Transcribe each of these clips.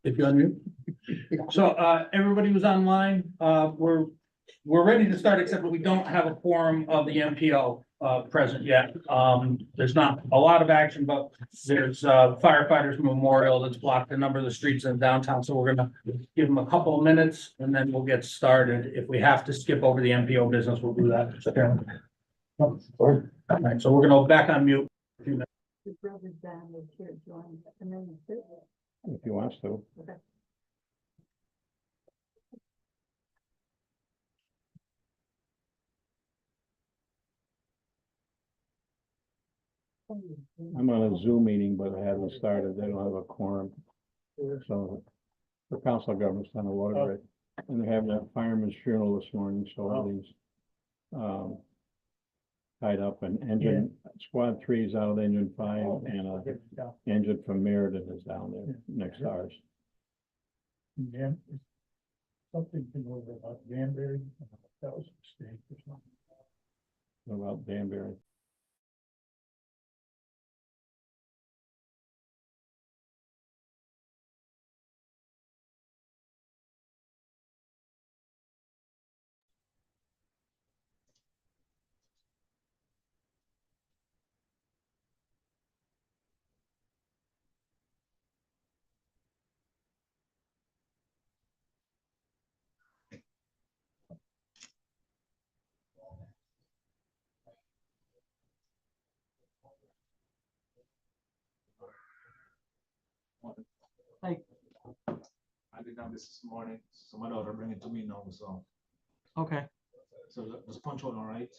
If you unmute. So, everybody was online. We're ready to start, except that we don't have a quorum of the MPO, present yet. There's not a lot of action, but there's, firefighters memorial that's blocked a number of the streets in downtown. So we're gonna give them a couple of minutes and then we'll get started. If we have to skip over the MPO business, we'll do that. All right, so we're gonna go back on mute. Your brother's down with here, join, and then you sit. If he wants to. Okay. I'm on a Zoom meeting, but it hasn't started. They don't have a quorum. So the council of government's on the water, and they're having a fireman's funeral this morning, so all these tied up, and engine squad 3 is out, engine 5, and engine from Meriden is down there next to ours. Yeah. Something over about Danbury. That was a mistake or something. What about Danbury? I did have this morning, so my daughter bring it to me now, so, Okay, the punch hole, all right?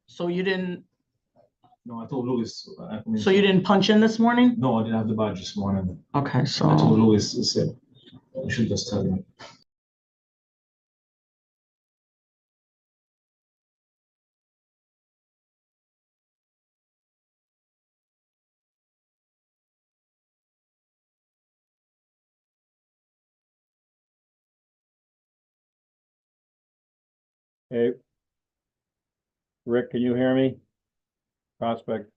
so you didn't, No, I told Louis. so you didn't punch in this morning? No, I didn't have the badge this morning. Okay, I told so, Louis, he said, I should just tell him. Hey, Rick, can you hear me? Prospect.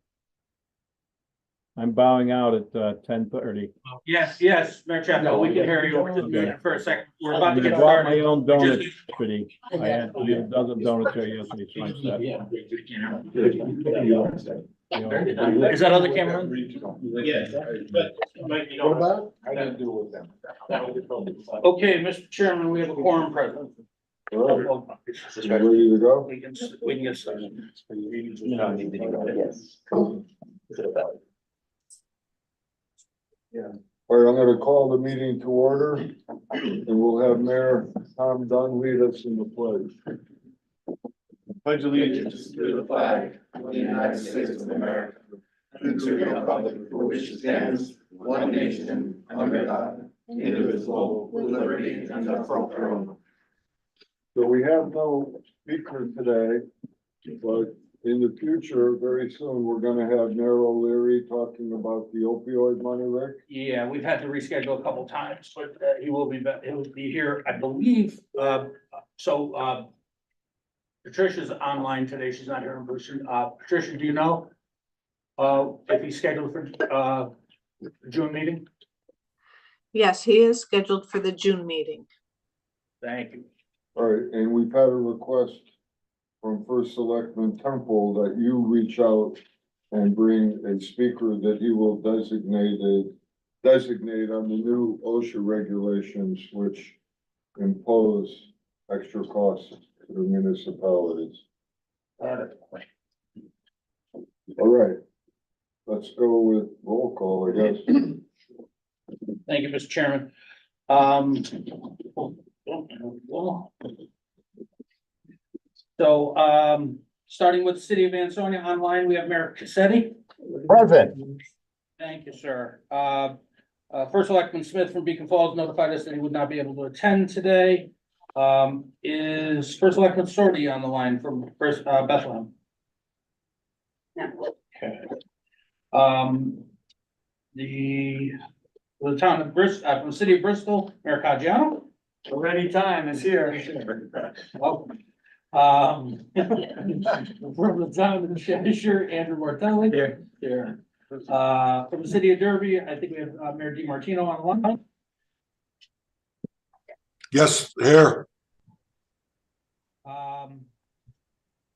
I'm bowing out at 10:30. Yes, Mayor Chapman, we can hear you. We're just muted for a second. We're about to I get bought my started. own donut today. I had a dozen donuts there yesterday, so I'm set. Is that other camera on? Yes. What about? I didn't do with them. Okay, Mr. Chairman, we have a quorum present. Ready to go? We can get started. Yes. All right, I'm gonna call the meeting to order and we'll have Mayor Tom Dunn lead us in the pledge. Pledge allegiance to the flag of the United States of America and to the republic for which it stands, one nation, under God, indivisible, with liberty and justice for all. So we have no speaker today, but in the future, very soon, we're gonna have Mayor O'Leary talking about the opioid money, Rick. Yeah, we've had to reschedule a couple times, but he will be back, he'll be here, I believe, Patricia's online today, she's not here in person. Patricia, do you know? If he's scheduled for, June meeting? Yes, he is scheduled for the June meeting. Thank you. All right, and we've had a request from First Selectman Temple that you reach out and bring a speaker that he will designate on the new OSHA regulations, which impose extra costs to the municipalities. All right, let's go with roll call, I guess. Thank you, Mr. Chairman. Starting with the city of Ansonia online, we have Mayor Cassetti. Present. Thank you, sir. First Selectman Smith from Beacon Falls notified us that he would not be able to attend today. Is First Selectman Sorty on the line from First Bethlehem? No. Okay. The town of Bristol, from the city of Bristol, Mayor Caggiano. Already time is here. Welcome. From the town of Cheshire, Andrew Martelli. Here. From the city of Derby, I think we have Mayor DiMartino on the line. Yes, here.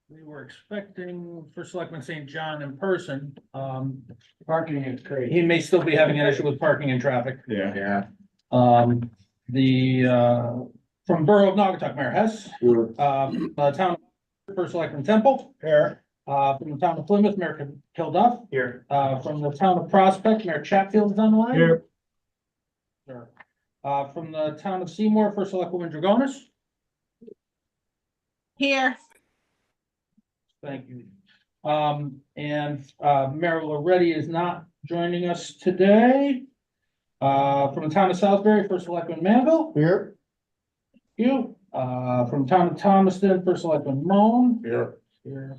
We were expecting First Selectman St. John in person. Parking is crazy. He may still be having an issue with parking and traffic. Yeah. From Borough of Naugatuck, Mayor Hess, town First Selectman Temple. Here. From the town of Plymouth, Mayor Kilduff. Here. From the town of Prospect, Mayor Chatfield's on the line. Here. Sure. From the town of Seymour, First Selectwoman Dragonis. Here. Thank you. Mayor Loretti is not joining us today. From the town of Salisbury, First Selectman Manville. Here. You. From town of Thomaston, First Selectman Moan. Here. Here.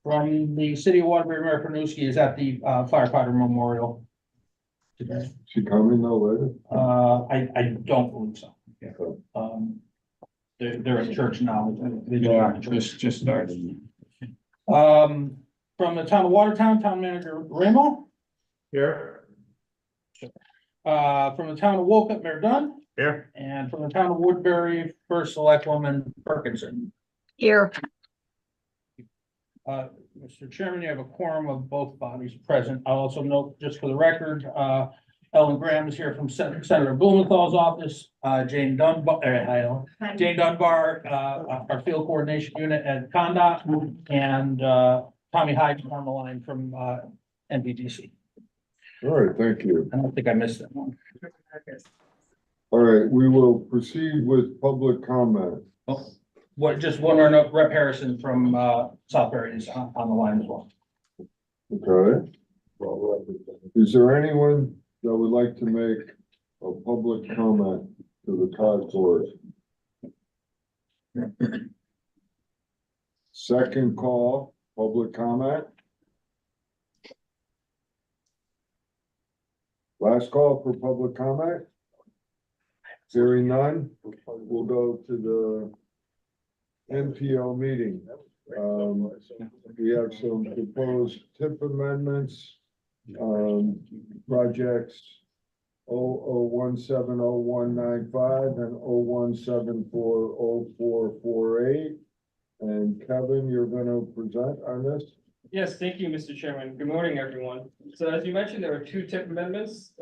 From the city of Waterbury, Mayor Panuski is at the firefighter memorial today. She coming though later? I don't believe so. They're at church now. Just started. From the town of Watertown, Town Manager Ramo. Here. From the town of Wolcott, Mayor Dunn. Here. And from the town of Woodbury, First Selectwoman Perkinson. Here. Mr. Chairman, you have a quorum of both bodies present. I'll also note, just for the record, Ellen Graham is here from Senator Blumenthal's office, Jane Dunbar, our field coordination unit at Condot, and Tommy Hyde on the line from NVDC. All right, thank you. I don't think I missed that one. All right, we will proceed with public comment. Just one or no, Rep Harrison from Southbury is on the line as well. Okay. Is there anyone that would like to make a public comment to the COG board? Second call, public comment. Last call for public comment. Hearing none, we'll go to the MPO meeting. We have some proposed tip amendments, projects 001700195 and 017404448. And Kevin, you're gonna present on this? Yes, thank you, Mr. Chairman. Good morning, everyone. So as you mentioned, there are two tip amendments,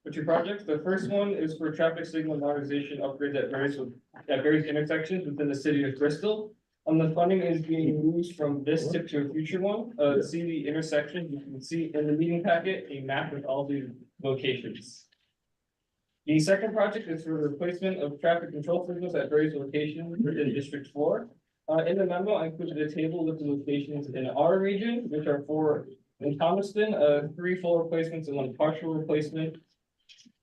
for two projects. The first one is for traffic signal modernization upgrades at various intersections within the city of Bristol. The funding is being moved from this tip to a future one. To see the intersection, you can see in the meeting packet, a map with all the locations. The second project is for the replacement of traffic control signals at various locations within District 4. In the memo, I included a table with the locations in our region, which are four in Thomaston, 3 full replacements and 1 partial replacement.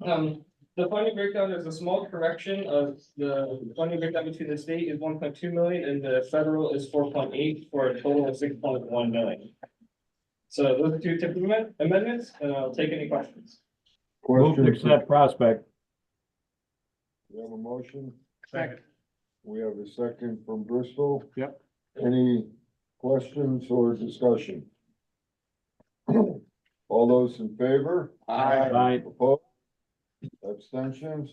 The funding breakdown is a small correction of the funding breakdown between the state is 1.2 million and the federal is 4.8 for a total of 6.1 million. So those are two tip amendments, and I'll take any questions. Move to accept Prospect. We have a motion. Second. We have a second from Bristol. Yep. Any questions or discussion? All those in favor? Aye. Opposed? Abstentions?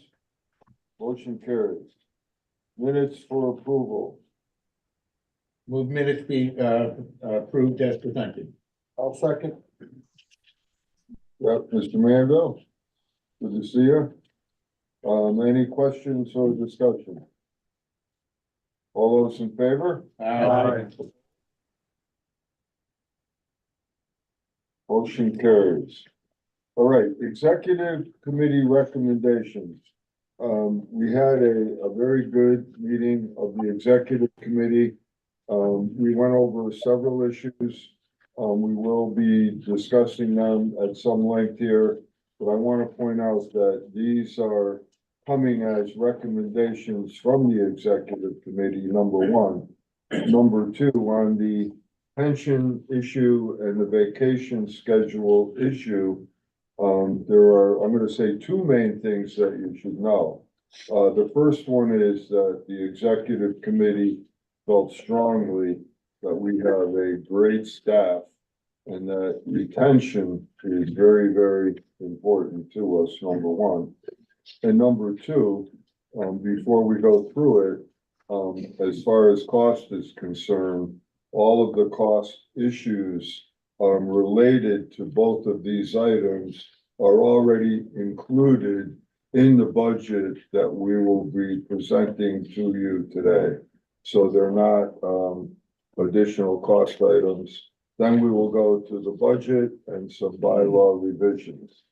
Motion carries. Minutes for approval. Move minutes be approved as presented. I'll second. Yep, Mr. Manville. Good to see you. Any questions or discussion? All those in favor? Aye. Motion carries. All right, executive committee recommendations. We had a very good meeting of the executive committee. We went over several issues. We will be discussing them at some length here, but I want to point out that these are coming as recommendations from the executive committee, number one. Number two, on the pension issue and the vacation schedule issue, there are, I'm going to say, two main things that you should know. The first one is that the executive committee felt strongly that we have a great staff and that retention is very, very important to us, number one. And number two, before we go through it, as far as cost is concerned, all of the cost issues related to both of these items are already included in the budget that we will be presenting to you today. So they're not additional cost items. Then we will go to the budget and some bylaw revisions.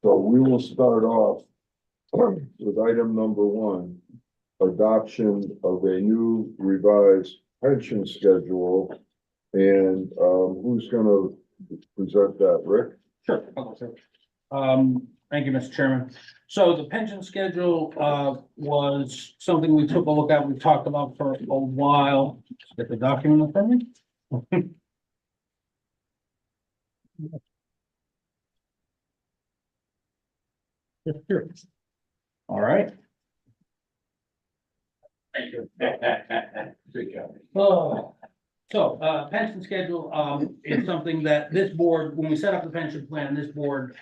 So we will start off with item number 1, adoption of a new revised pension schedule. And who's gonna present that, Rick? Sure. I'll go first. Thank you, Mr. Chairman. So the pension schedule, was something we took a look at, we talked about for a while. Let's get the document in front of me. Here. All right. Thank you. Good job. Oh, so, pension schedule, is something that this board, when we set up the pension plan, this board,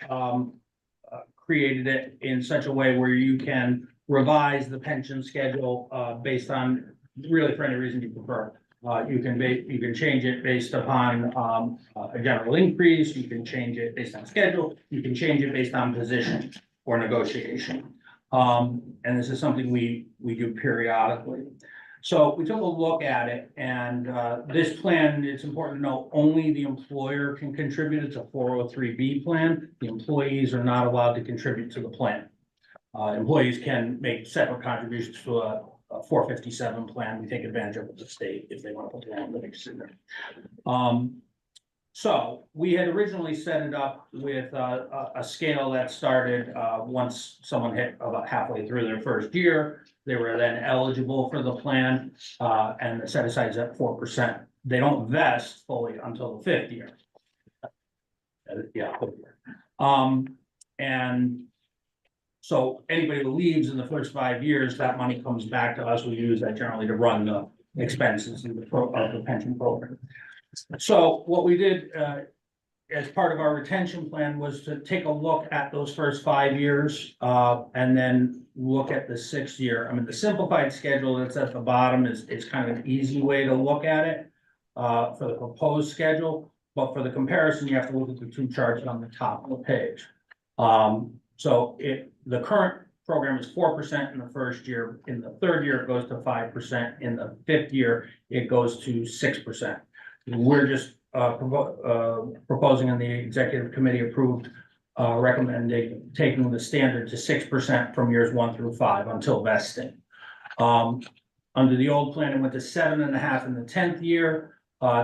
created it in such a way where you can revise the pension schedule, based on, really for any reason you prefer. You can change it based upon, a general increase, you can change it based on schedule, you can change it based on position or negotiation. And this is something we do periodically. So we took a look at it, and this plan, it's important to know, only the employer can contribute. It's a 403B plan. The employees are not allowed to contribute to the plan. Employees can make separate contributions to a 457 plan. We take advantage of the state if they want to put their own limits in there. So we had originally set it up with a scale that started once someone hit about halfway through their first year. They were then eligible for the plan, and the set aside is at 4%. They don't vest fully until the 5th year. Yeah. And so anybody who leaves in the first 5 years, that money comes back to us. We use that generally to run the expenses of the pension program. So what we did as part of our retention plan was to take a look at those first 5 years and then look at the 6th year. I mean, the simplified schedule that's at the bottom is kind of an easy way to look at it for the proposed schedule. But for the comparison, you have to look at the 2 charts on the top of the page. So the current program is 4% in the first year. In the 3rd year, it goes to 5%. In the 5th year, it goes to 6%. We're just proposing, and the executive committee approved, recommending taking the standard to 6% from years 1 through 5 until vesting. Under the old plan, it went to 7.5 in the 10th year.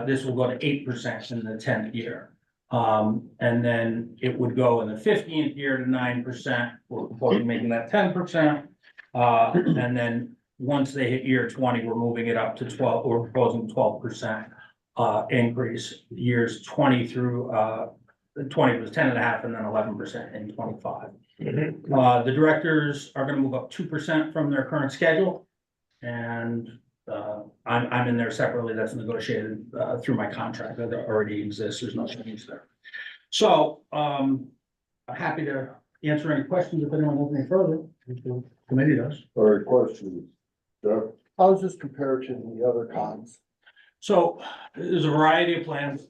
This will go to 8% in the 10th year. And then it would go in the 15th year to 9%. We're proposing making that 10%. And then once they hit year 20, we're moving it up to 12. We're proposing 12%. Increase years 20 through 20 was 10.5 and then 11% in 25. The directors are going to move up 2% from their current schedule, and I'm in there separately. That's negotiated through my contract that already exists. There's no change there. So I'm happy to answer any questions if anyone has any further. If the committee does. All right, questions? Jeff? How does this compare to the other COGs? So there's a variety of plans.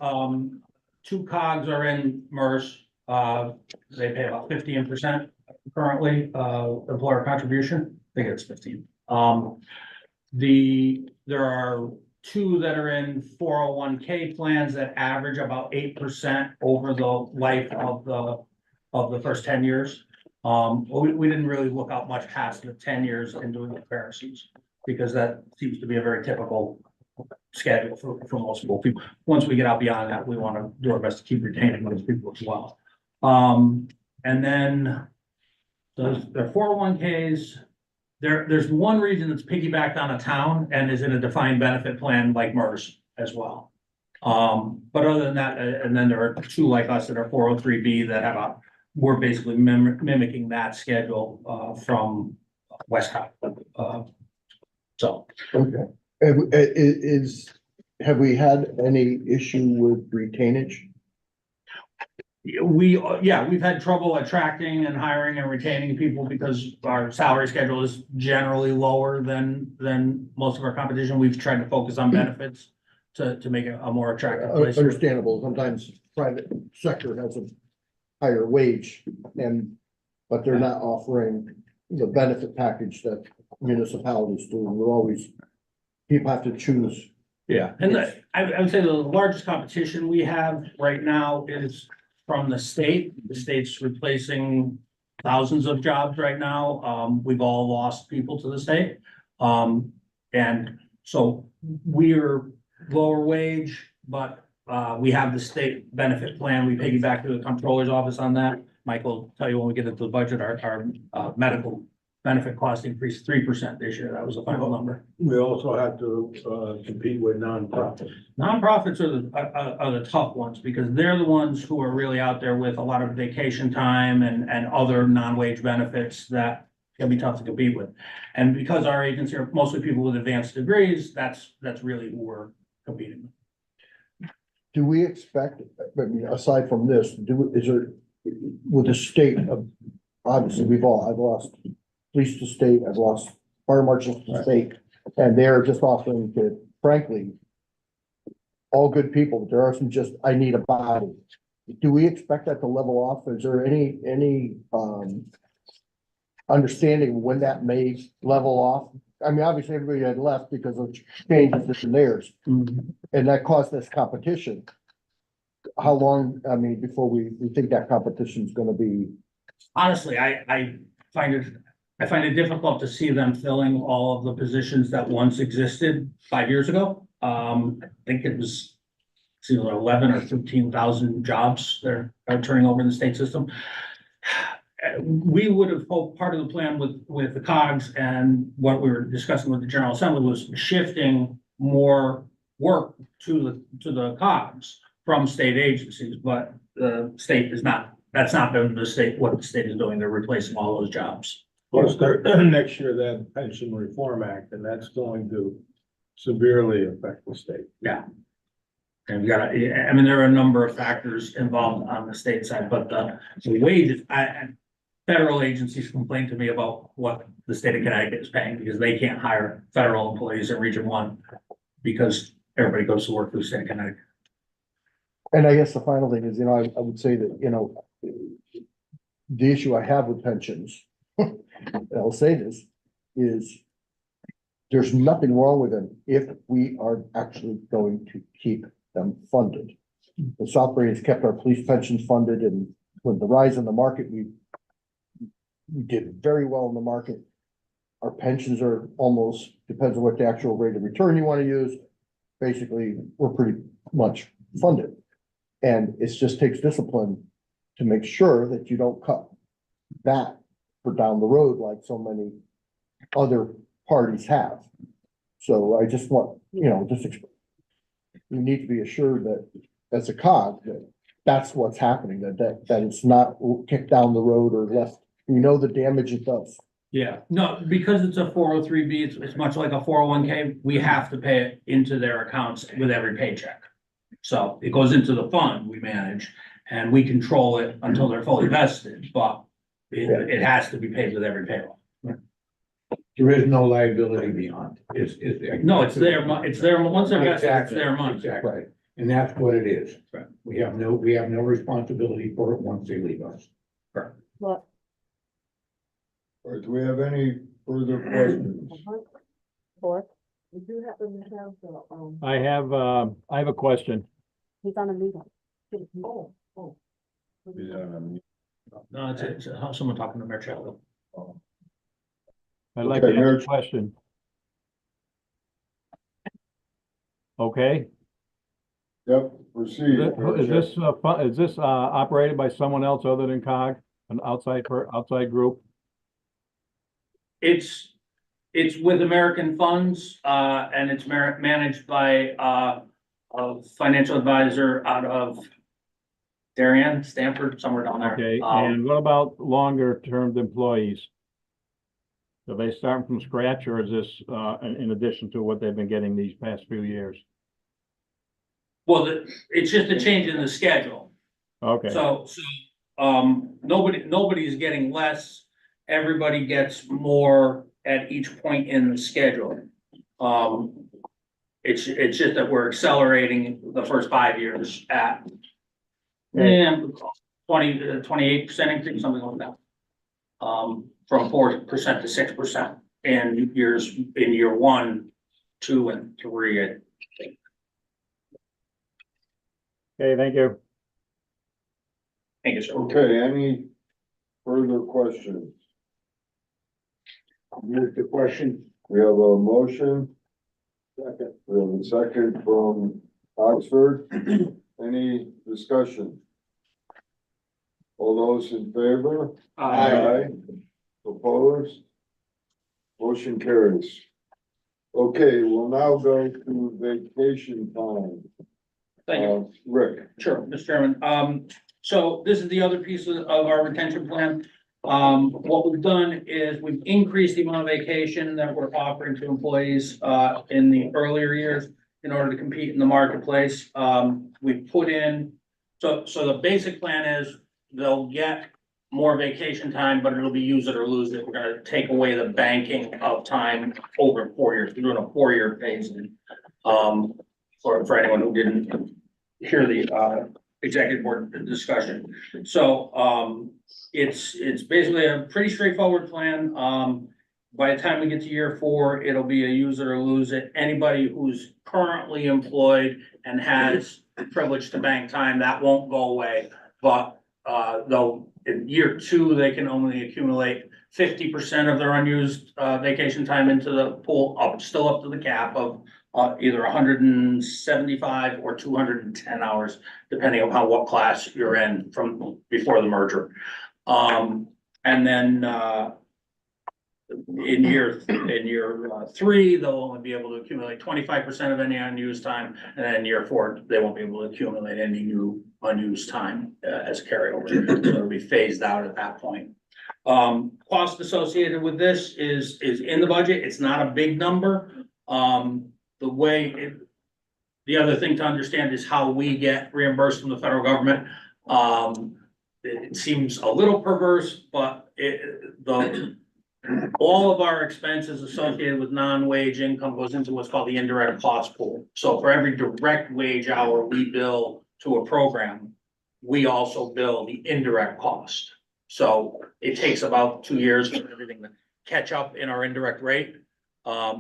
2 COGs are in MERS. They pay about 15% currently, employer contribution. I think it's 15. There are 2 that are in 401k plans that average about 8% over the life of the first 10 years. We didn't really look out much past the 10 years in doing comparisons, because that seems to be a very typical schedule for most people. Once we get out beyond that, we want to do our best to keep retaining those people as well. And then the 401ks, there's one region that's piggybacked on a town and is in a defined benefit plan like MERS as well. But other than that, and then there are 2 like us that are 403B that we're basically mimicking that schedule from Westcott. So. Okay. Have we had any issue with retainage? we've had trouble attracting and hiring and retaining people because our salary schedule is generally lower than most of our competition. We've tried to focus on benefits to make it a more attractive place. Understandable, sometimes private sector has a higher wage but they're not offering the benefit package that municipalities do. People have to choose. Yeah, and I would say the largest competition we have right now is from the state. The state's replacing thousands of jobs right now. We've all lost people to the state. And so we're lower wage, but we have the state benefit plan. We piggyback to the comptroller's office on that. Michael will tell you when we get into the budget, our medical benefit cost increased 3% this year. That was the final number. We also have to compete with nonprofits. Nonprofits are the tough ones because they're the ones who are really out there with a lot of vacation time and other non-wage benefits that can be tough to compete with. And because our agency are mostly people with advanced degrees, that's really who we're competing with. Do we expect, I mean, aside from this, with the state of, obviously, I've lost police to state, I've lost fire marshals to state, and they're just offering to, frankly, all good people, but there are some just, I need a body. Do we expect that to level off? Is there any understanding when that may level off? I mean, obviously, everybody had left because of changes in theirs, and that caused this competition. How long, I mean, before we think that competition is gonna be? Honestly, I find it difficult to see them filling all of the positions that once existed 5 years ago. I think it was 11 or 13,000 jobs that are turning over in the state system. We would have hoped part of the plan with the COGS and what we were discussing with the General Assembly was shifting more work to the COGS from state agencies, but the state is not, that's not been what the state is doing. They're replacing all those jobs. Plus, next year, that Pension Reform Act, and that's going to severely affect the state. Yeah. And we got, I mean, there are a number of factors involved on the state side, but the wages, federal agencies complain to me about what the state of Connecticut is paying because they can't hire federal employees in Region 1 because everybody goes to work for the state of Connecticut. And I guess the final thing is, I would say that, the issue I have with pensions, and I'll say this, is there's nothing wrong with them if we are actually going to keep them funded. The Southbury has kept our police pensions funded, and with the rise in the market, we did very well in the market. Our pensions are almost, depends on what the actual rate of return you want to use. Basically, we're pretty much funded. And it just takes discipline to make sure that you don't cut that for down the road like so many other parties have. So I just want, we need to be assured that as a COG, that's what's happening, that it's not kicked down the road or left. We know the damage it does. Yeah, no, because it's a 403B, it's much like a 401K, we have to pay it into their accounts with every paycheck. So it goes into the fund we manage and we control it until they're fully vested, but it has to be paid with every payroll. There is no liability beyond, is there? No, it's their money, once they're vested, it's Exactly, their money. Exactly, Right. and that's what it is. Right. We have no responsibility for it once they leave us. What? All right, do we have any further questions? Fourth, we do happen to have the, I have a question. he's on a meeting. Oh. No, it's someone talking to Mayor Chatwin. I'd like to Okay, ask Mayor. a question. Okay, Yep, proceed. is this operated by someone else other than COG, an outside group? It's with American funds, and it's managed by, a financial advisor out of Darien, Stanford, somewhere down there. Okay, and what about longer term employees? Do they start from scratch or is this in addition to what they've been getting these past few years? Well, it's just a change in the schedule. Okay, Nobody's getting less. Everybody gets more at each point in the schedule. It's just that we're accelerating the first 5 years at 28% increase, something like that. From 4% to 6% in year 1, 2, and 3. okay, thank you. Thank you, sir. Okay, any further questions? Move the question. We have a motion. Second. We have a second from Oxford. Any discussion? All those in favor? Opposed? Motion carries. Okay, we'll now go to vacation time. Thank you. Rick. Sure, Mr. Chairman. So this is the other piece of our retention plan. What we've done is we've increased the amount of vacation that we're offering to employees, in the earlier years in order to compete in the marketplace. We put in, so the basic plan is they'll get more vacation time, but it'll be use it or lose it. We're gonna take away the banking of time over 4 years. We're doing a 4-year phase in. For anyone who didn't hear the, executive board discussion. So, it's basically a pretty straightforward plan. By the time we get to year 4, it'll be a use it or lose it. Anybody who's currently employed and has privilege to bank time, that won't go away. But, though in year 2, they can only accumulate 50% of their unused, vacation time into the pool, still up to the cap of either 175 or 210 hours, depending on what class you're in from before the merger. And then in year 3, they'll only be able to accumulate 25% of any unused time, and then in year 4, they won't be able to accumulate any new unused time as carryover. So it'll be phased out at that point. Cost associated with this is in the budget. It's not a big number. The other thing to understand is how we get reimbursed from the federal government. It seems a little perverse, but all of our expenses associated with non-wage income goes into what's called the indirect cost pool. So for every direct wage hour we bill to a program, we also bill the indirect cost. So it takes about 2 years for everything to catch up in our indirect rate,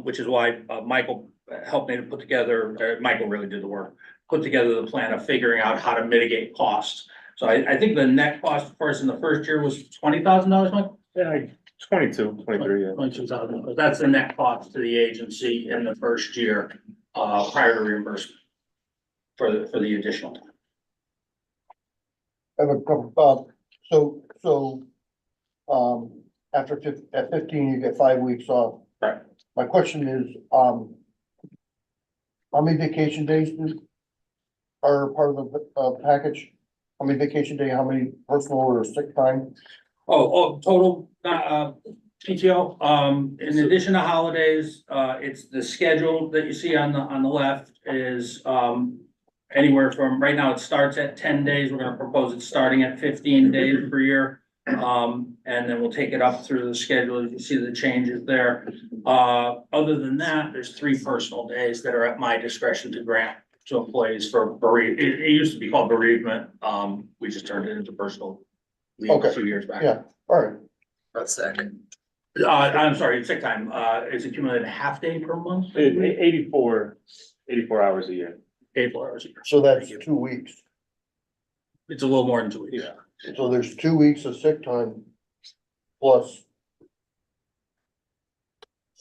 which is why Michael helped me to put together, Michael really did the work, put together the plan of figuring out how to mitigate costs. So I think the net cost for us in the first year was $20,000, Mike? Yeah, 22, 23, yeah. 22,000. That's the net cost to the agency in the first year, prior to reimbursement for the additional time. I have a couple, after at 15, you get 5 weeks off. Right. My question is, how many vacation days are part of the package? How many vacation day, how many personal or sick time? Total, PTO, in addition to holidays, it's the schedule that you see on the left is, anywhere from, right now it starts at 10 days. We're gonna propose it starting at 15 days per year. And then we'll take it up through the schedule. You can see the changes there. Other than that, there's 3 personal days that are at my discretion to grant to employees for it used to be called bereavement. We just turned it into personal leave a few years back. Yeah, all right. That's second. I'm sorry, it's sick time. It's accumulated a half day per month. 84 hours a year. 84 hours a year. So that's 2 weeks. It's a little more than 2 weeks. Yeah. So there's 2 weeks of sick time plus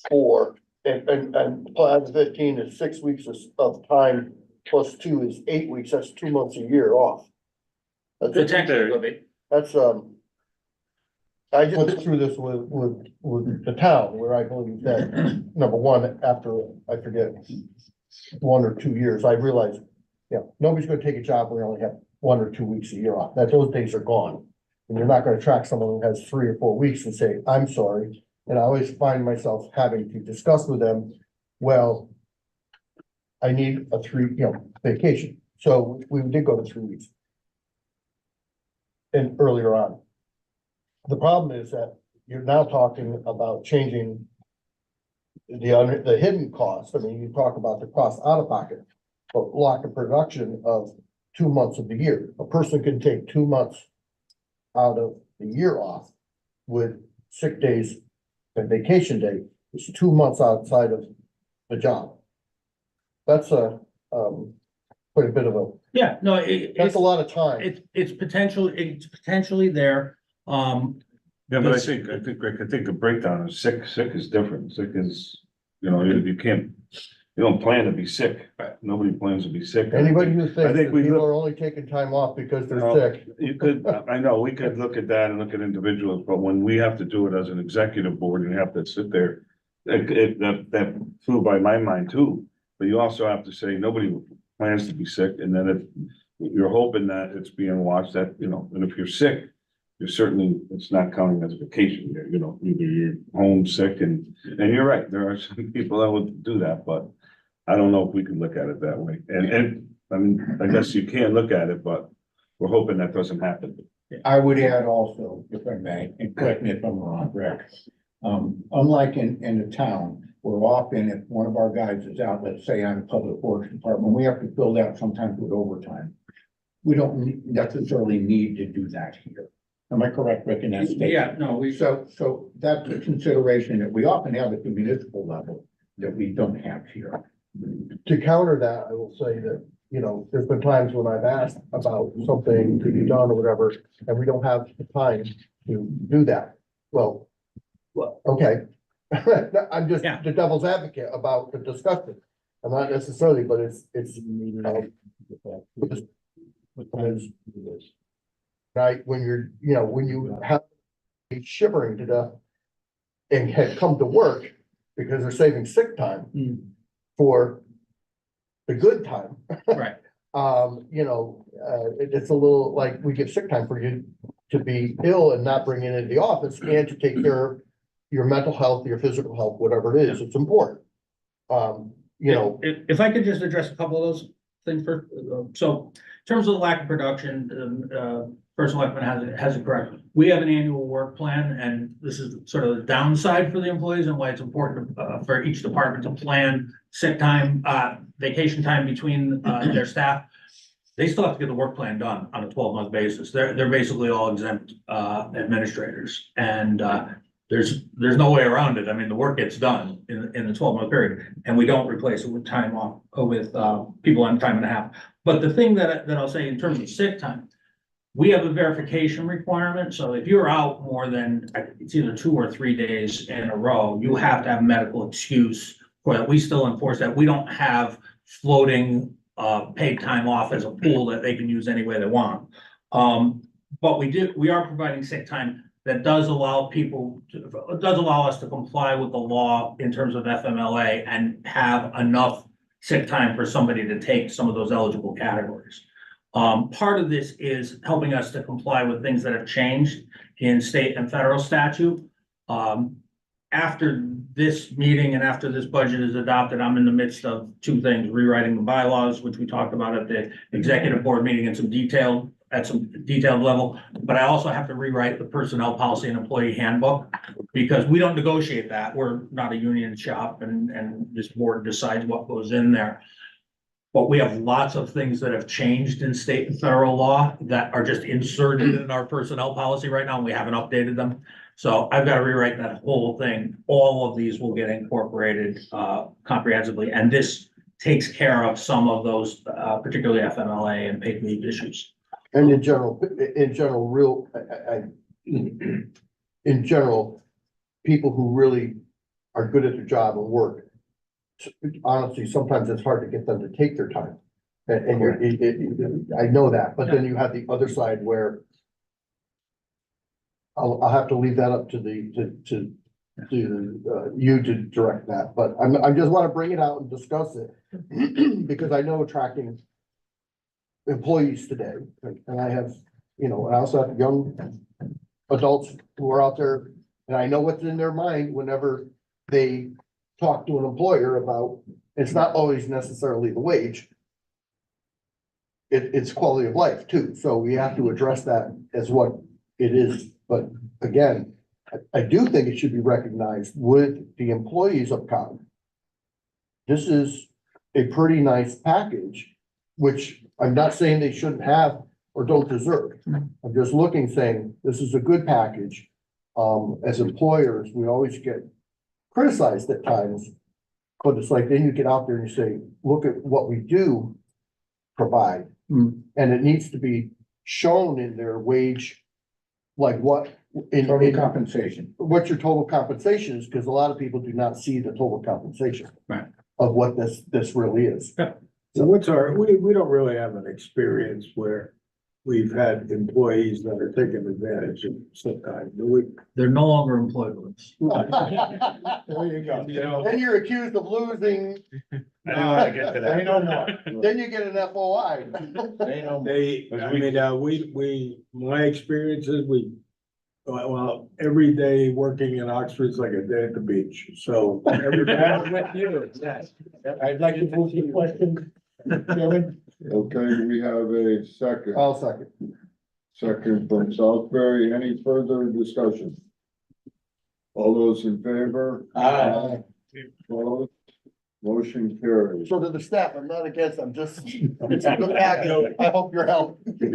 4, and plus 15 is 6 weeks of time plus 2 is 8 weeks. That's 2 months a year off. Potentially, it'll be. That's, I just went through this with the town where I believe that, number one, after, I forget, 1 or 2 years, I realized, yeah, nobody's gonna take a job where we only have 1 or 2 weeks a year off, that those days are gone. And you're not gonna track someone who has 3 or 4 weeks and say, I'm sorry. And I always find myself having to discuss with them, well, I need a 3, vacation. So we did go to 3 weeks. and earlier on. The problem is that you're now talking about changing the hidden cost. I mean, you talk about the cost out of pocket, but block of production of 2 months of the year. A person can take 2 months out of the year off with sick days and vacation day. It's 2 months outside of the job. That's quite a bit of a, Yeah, no, that's a lot of time. it's potentially there. Yeah, but I think the breakdown is sick is different. Sick is, you can't, you don't plan to be sick. Nobody plans to be sick. Anybody who thinks that think we people look- are only taking time off because they're No. sick. You could, I know, we could look at that and look at individuals, but when we have to do it as an executive board and have to sit there, that flew by my mind too. But you also have to say, nobody plans to be sick, and then if you're hoping that it's being watched, that, and if you're sick, you're certainly, it's not counting as a vacation there, either you're homesick and you're right, there are some people that would do that, but I don't know if we can look at it that way. And I mean, I guess you can look at it, but we're hoping that doesn't happen. I would add also, if I may, and correct me if I'm wrong, Rick. Unlike in the town, where often if one of our guys is out, let's say on the public works department, we have to fill that sometimes with overtime. We don't necessarily need to do that here. Am I correct, Rick, in that statement? Yeah, no, So that's a consideration that we often have at the municipal level that we don't have here. To counter that, I will say that, there's been times when I've asked about something to be done or whatever, and we don't have the time to do that. Well, okay. I'm just Yeah. the devil's advocate about the discussion. I'm not necessarily, but it's, right, when you're, when you have a shivering to death and had come to work because they're saving sick time for the good time. right. It's a little like we give sick time for you to be ill and not bring it into the office and to take care of your mental health, your physical health, whatever it is, it's important. If I could just address a couple of those things first. So in terms of the lack of production, First Selectman has it correct. We have an annual work plan, and this is sort of the downside for the employees and why it's important for each department to plan sick time, vacation time between their staff. They still have to get the work plan done on a 12-month basis. They're basically all exempt administrators, and there's no way around it. I mean, the work gets done in the 12-month period, and we don't replace it with time off, with people on time and a half. But the thing that I'll say in terms of sick time, we have a verification requirement. So if you're out more than, it's either 2 or 3 days in a row, you have to have a medical excuse for that. We still enforce that. We don't have floating paid time off as a pool that they can use any way they want. But we are providing sick time that does allow us to comply with the law in terms of FMLA and have enough sick time for somebody to take some of those eligible categories. Part of this is helping us to comply with things that have changed in state and federal statute. After this meeting and after this budget is adopted, I'm in the midst of 2 things: rewriting the bylaws, which we talked about at the executive board meeting at some detailed level. But I also have to rewrite the personnel policy and employee handbook, because we don't negotiate that. We're not a union shop, and this board decides what goes in there. But we have lots of things that have changed in state and federal law that are just inserted in our personnel policy right now, and we haven't updated them. So I've got to rewrite that whole thing. All of these will get incorporated comprehensively, and this takes care of some of those, particularly FMLA and paid leave issues. And in general, people who really are good at their job and work, honestly, sometimes it's hard to get them to take their time. And I know that, but then you have the other side where I'll have to leave that up to you to direct that, but I just want to bring it out and discuss it because I know attracting employees today, and I have, I also have young adults who are out there, and I know what's in their mind whenever they talk to an employer about, it's not always necessarily the wage. it's quality of life too, so we have to address that as what it is. But again, I do think it should be recognized with the employees of COG. This is a pretty nice package, which I'm not saying they shouldn't have or don't deserve. I'm just looking, saying, this is a good package. As employers, we always get criticized at times, but it's like, then you get out there and you say, look at what we do provide. And it needs to be shown in their wage, like what. Total compensation. What your total compensation is, because a lot of people do not see the total compensation. Right. Of what this really is. So what's we don't really have an experience where we've had employees that are taking advantage of sick time, do we? They're no longer employed with us. There you go. Then you're accused of losing, I didn't wanna get to that. They don't know. then you get an FOI. My experience is well, every day working in Oxford's like a day at the beach, so. Every day. I'd like to move the question, Chairman. Okay, we have a second. I'll second. Second from Southbury. Any further discussion? All those in favor? Aye. Opposed? Motion carries. So to the staff, I'm not against, I'm just, it's a good package. I hope your help. Just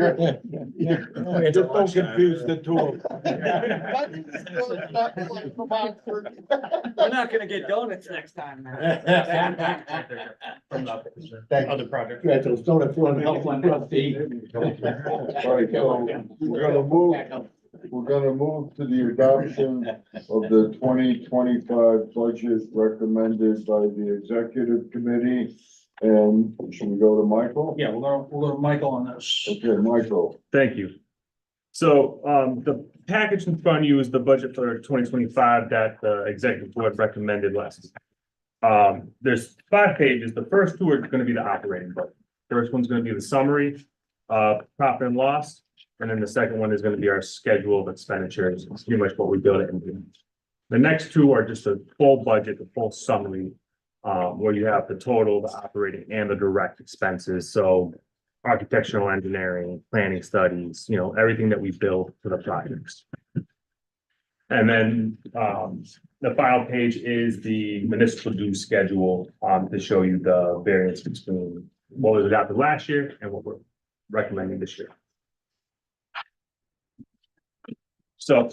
don't confuse the two of them. We're not gonna get donuts next time. From the other project. Yeah, those donuts run help one trustee. Right, so we're gonna move to the adoption of the 2025 budget recommended by the executive committee. And should we go to Michael? Yeah, we'll go to Michael on this. Okay, Michael. Thank you. So, the package in front of you is the budget for 2025 that the executive board recommended last. There's 5 pages. The first 2 are gonna be the operating budget. First one's gonna be the summary, profit and loss. And then the second one is gonna be our schedule of expenditures. It's pretty much what we build it into. The next 2 are just a full budget, the full summary, where you have the total, the operating and the direct expenses. So architectural engineering, planning studies, everything that we build for the projects. And then, the final page is the municipal dues schedule, to show you the variance between what was adopted last year and what we're recommending this year. So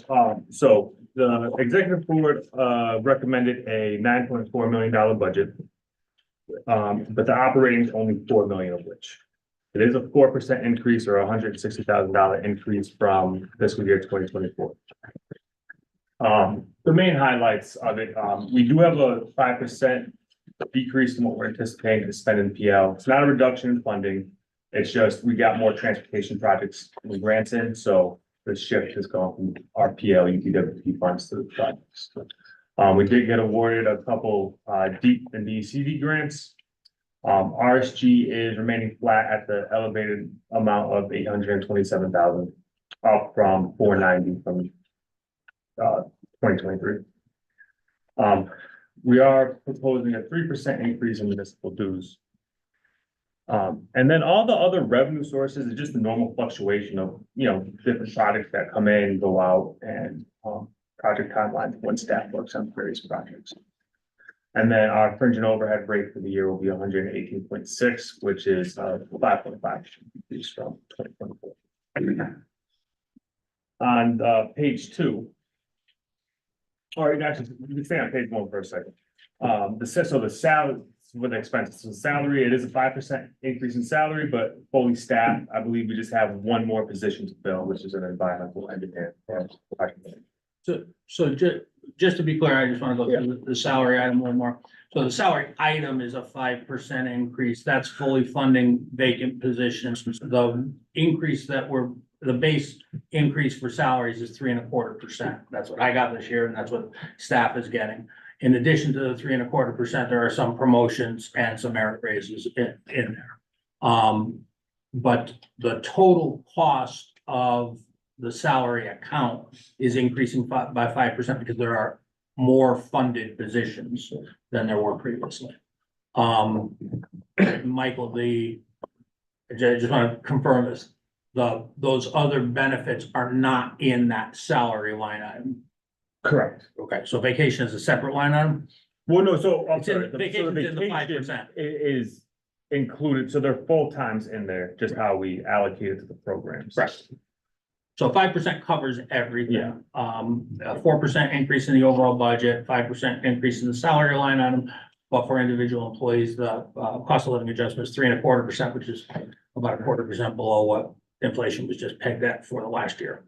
the executive board recommended a $9.4 million budget. But the operating is only 4 million of which. It is a 4% increase or $160,000 increase from fiscal year 2024. The main highlights of it, we do have a 5% decrease in what we're anticipating to spend in PL. It's not a reduction in funding. It's just we got more transportation projects with grants in, so the shift has gone from RPL, UTWP funds to the projects. We did get awarded a couple DEEP and DCD grants. RSG is remaining flat at the elevated amount of 827,000, up from 490 from 2023. We are proposing a 3% increase in municipal dues. And then all the other revenue sources is just the normal fluctuation of, different projects that come in, go out, and project timelines when staff works on various projects. And then our fringe and overhead rate for the year will be 118.6, which is 5.5 increase from 2024. On page 2. Or actually, you can stay on page 1 for a second. The salary with expenses, so salary, it is a 5% increase in salary, but fully staffed. I believe we just have one more position to fill, which is an environmental engineer. So just to be clear, I just want to go through the salary item a little more. So the salary item is a 5% increase. That's fully funding vacant positions. The increase the base increase for salaries is 3.25%. That's what I got this year, and that's what staff is getting. In addition to the 3.25%, there are some promotions and some merit raises in there. But the total cost of the salary account is increasing by 5% because there are more funded positions than there were previously. Michael, I just want to confirm this. Those other benefits are not in that salary line item. Correct. Okay, so vacation is a separate line item? Well, no, so I'm It's in- sorry. the- so the vacation's in the vacation 5%. Is included, so they're full times in there, just how we allocate it to the programs. Right. So 5% covers everything. Yeah. A 4% increase in the overall budget, 5% increase in the salary line item. But for individual employees, the cost of living adjustment is 3.25%, which is about 0.25% below what inflation was just pegged at for the last year.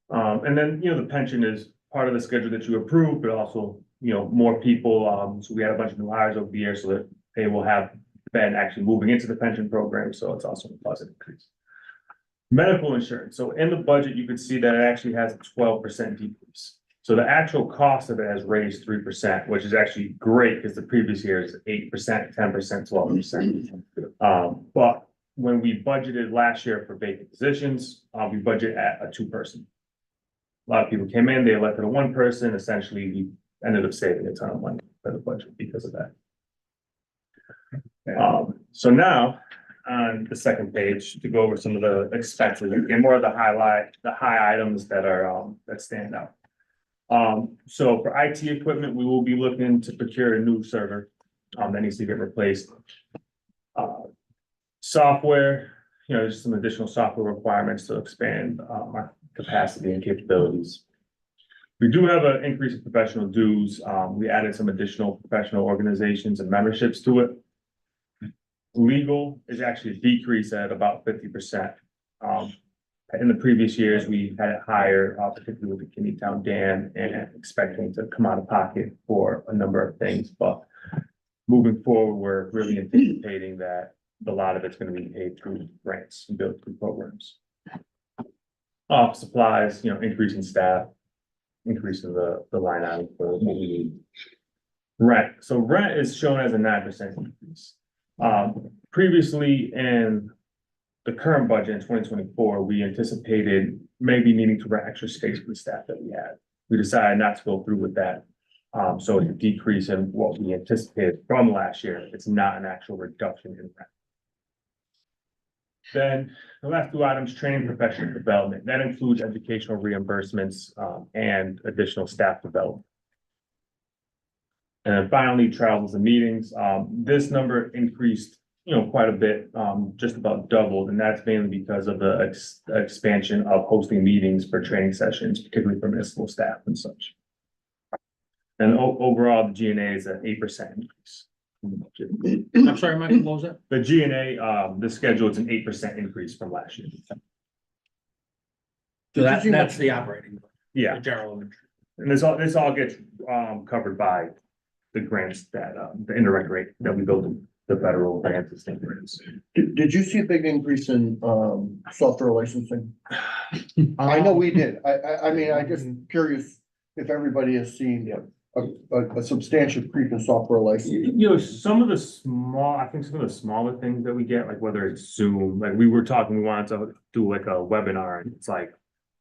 And then, the pension is part of the schedule that you approved, but also, more people, so we had a bunch of new hires over the year so that they will have been actually moving into the pension program, so it's also a positive increase. Medical insurance, so in the budget, you can see that it actually has a 12% decrease. So the actual cost of it has raised 3%, which is actually great because the previous year is 8%, 10%, 12%. But when we budgeted last year for vacant positions, we budget at a 2-person. A lot of people came in, they elected a 1-person, essentially, we ended up saving a ton of money for the budget because of that. So now, on the second page, to go over some of the expenses, and more of the high items that are, that stand out. So for IT equipment, we will be looking to procure a new server, that needs to get replaced. Software, there's some additional software requirements to expand, our capacity and capabilities. We do have an increase in professional dues. We added some additional professional organizations and memberships to it. Legal is actually a decrease at about 50%. In the previous years, we had it higher, particularly with the Kinney Town Dam and expecting to come out of pocket for a number of things, but moving forward, we're really anticipating that a lot of it's going to be paid through grants and built through programs. Supplies, increase in staff, increase in the line item for what we need. Rent, so rent is shown as a 9% increase. Previously in the current budget in 2024, we anticipated maybe needing to rent extra space for the staff that we had. We decided not to go through with that. So it's a decrease in what we anticipated from last year. It's not an actual reduction in rent. Then the last 2 items, training professional development, that includes educational reimbursements, and additional staff development. And then finally, travels and meetings. This number increased, quite a bit, just about doubled, and that's mainly because of the expansion of hosting meetings for training sessions, particularly for municipal staff and such. And overall, the G&A is an 8% increase. I'm sorry, Michael, what was that? The G&A, the schedule is an 8% increase from last year. So that's the operating. Yeah, The general. and this all gets, covered by the grants that, the indirect rate that we build the federal grants and state grants. Did you see a big increase in, software licensing? I know we did. I mean, I'm just curious if everybody has seen a substantial creep in software licensing. Some of the smaller things that we get, like whether it's Zoom, like we were talking, we wanted to do like a webinar and it's like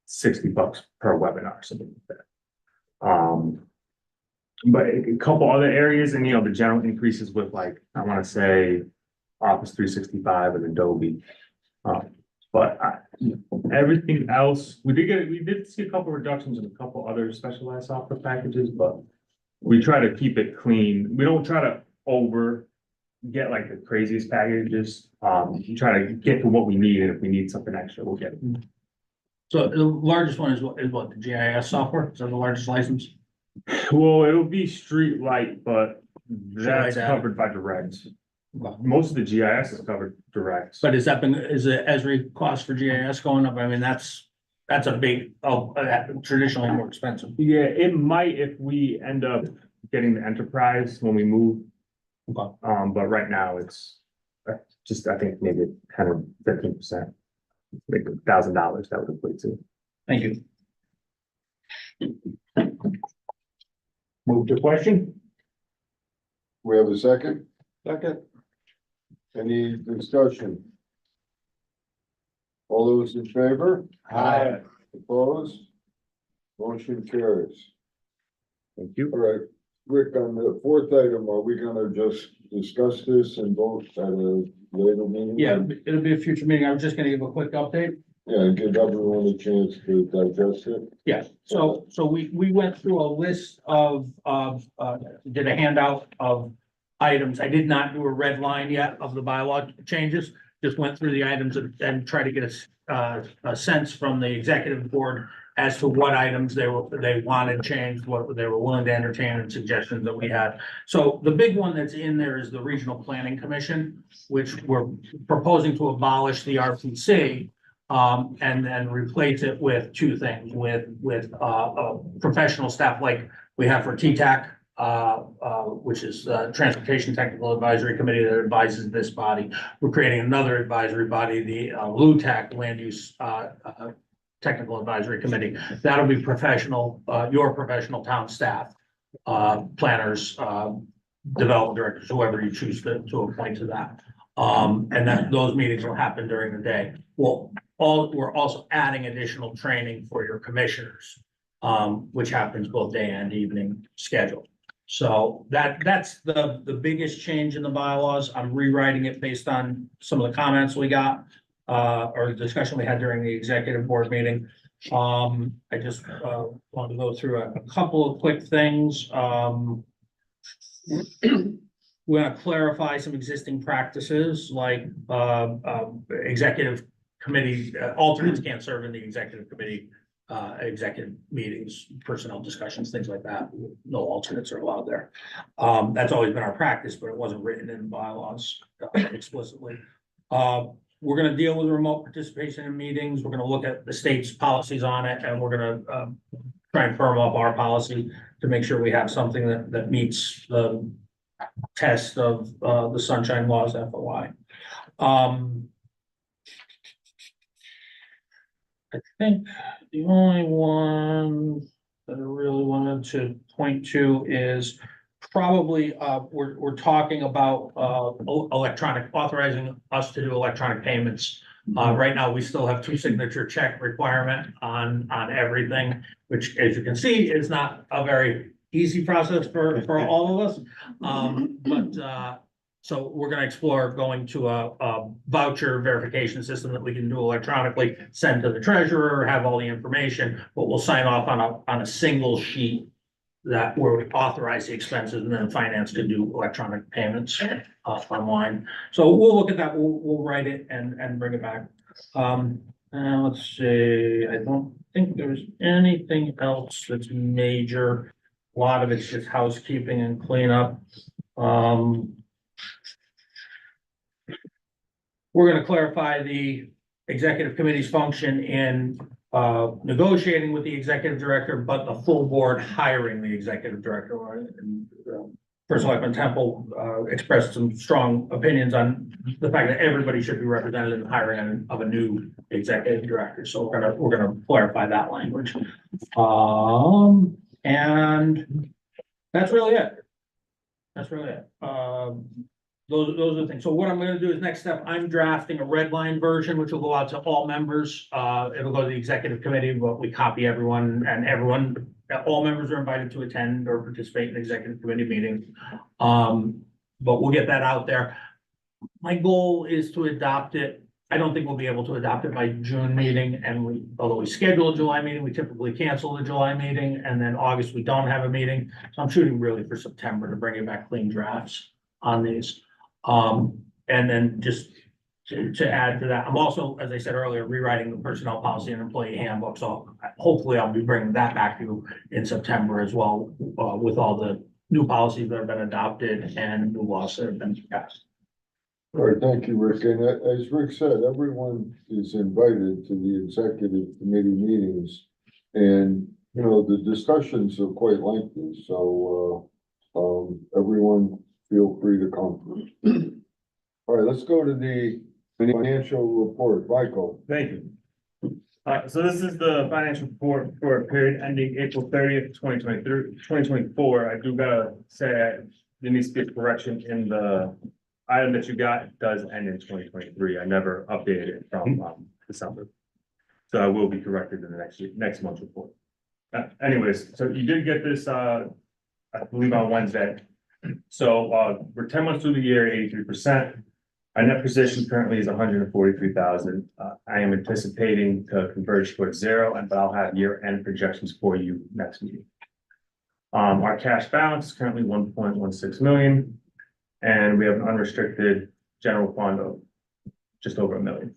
$60 per webinar, something like that. But a couple other areas and, the general increases with like, I want to say Office 365 and Adobe. But everything else, we did see a couple reductions in a couple other specialized software packages, but we try to keep it clean. We don't try to get like the craziest packages. We try to get to what we need, and if we need something extra, we'll get it. So the largest one is what, the GIS software? Is that the largest license? Well, it'll be street light, but that's Streetlight covered by direct. Most of the GIS is covered direct. But is the Esri cost for GIS going up? I mean, that's a big, traditionally more expensive. Yeah, it might if we end up getting the enterprise when we move. Okay. But right now it's just, I think maybe 10 or 15%, like $1,000 that would equate to. Thank you. Move to question? We have a second? Second. Any discussion? All those in favor? Aye. Opposed? Motion carries. Thank you. All right, Rick, on the 4th item, are we gonna just discuss this and vote at a later meeting? Yeah, it'll be a future meeting. I was just gonna give a quick update. Yeah, give everyone a chance to digest it. Yeah, so we went through a list of, did a handout of items. I did not do a red line yet of the bylaw changes. Just went through the items and try to get a sense from the executive board as to what items they wanted changed, what they were willing to entertain, and suggestions that we had. So the big one that's in there is the Regional Planning Commission, which we're proposing to abolish the RPC. And then replace it with two things, with professional staff like we have for TTAC, which is Transportation Technical Advisory Committee that advises this body. We're creating another advisory body, the LUTAC, Land Use Technical Advisory Committee. That'll be professional, your professional town staff, planners, development directors, whoever you choose to appoint to that. And then those meetings will happen during the day. Well, we're also adding additional training for your commissioners, which happens both day and evening schedule. So that's the biggest change in the bylaws. I'm rewriting it based on some of the comments we got, or the discussion we had during the executive board meeting. I just want to go through a couple of quick things. We want to clarify some existing practices like executive committee, alternates can't serve in the executive committee, executive meetings, personnel discussions, things like that. No alternates are allowed there. That's always been our practice, but it wasn't written in bylaws explicitly. We're going to deal with remote participation in meetings. We're going to look at the state's policies on it, and we're going to try and firm up our policy to make sure we have something that meets the test of the sunshine laws FOI. I think the only one that I really wanted to point to is probably we're talking about authorizing us to do electronic payments. Right now, we still have 2 signature check requirement on everything, which, as you can see, is not a very easy process for all of us. So we're gonna explore going to a voucher verification system that we can do electronically, send to the treasurer, have all the information, but we'll sign off on a single sheet that where we authorize the expenses, and then finance can do electronic payments online. So we'll look at that. We'll write it and bring it back. Let's see, I don't think there's anything else that's major. A lot of it's just housekeeping and cleanup. We're gonna clarify the executive committee's function in negotiating with the executive director, but the full board hiring the executive director. First Selectman Temple expressed some strong opinions on the fact that everybody should be represented in the hiring of a new executive director. So we're gonna clarify that language. And that's really it. That's really it. Those are the things. So what I'm gonna do is next step, I'm drafting a red line version, which will go out to all members. It'll go to the executive committee, but we copy everyone, and all members are invited to attend or participate in executive committee meetings. But we'll get that out there. My goal is to adopt it. I don't think we'll be able to adopt it by June meeting, and although we schedule a July meeting, we typically cancel the July meeting, and then August, we don't have a meeting. So I'm shooting really for September to bring it back clean drafts on these. And then just to add to that, I'm also, as I said earlier, rewriting the personnel policy and employee handbook. So hopefully I'll be bringing that back to you in September as well, with all the new policies that have been adopted and new laws that have been passed. All right, thank you, Rick. And as Rick said, everyone is invited to the executive committee meetings. And, you know, the discussions are quite lengthy, so, everyone feel free to come. All right, let's go to the financial report. Michael. Thank you. So this is the financial report for a period ending April 30th, 2024. I do gotta say, there needs to be a correction in the item that you got. It does end in 2023. I never updated it from December. So I will be corrected in the next month's report. Anyways, so you did get this, I believe on Wednesday. So we're 10 months through the year, 83%. Our net position currently is 143,000. I am anticipating to converge towards zero, but I'll have year-end projections for you next meeting. Our cash balance is currently 1.16 million, and we have an unrestricted general fund of just over $1 million.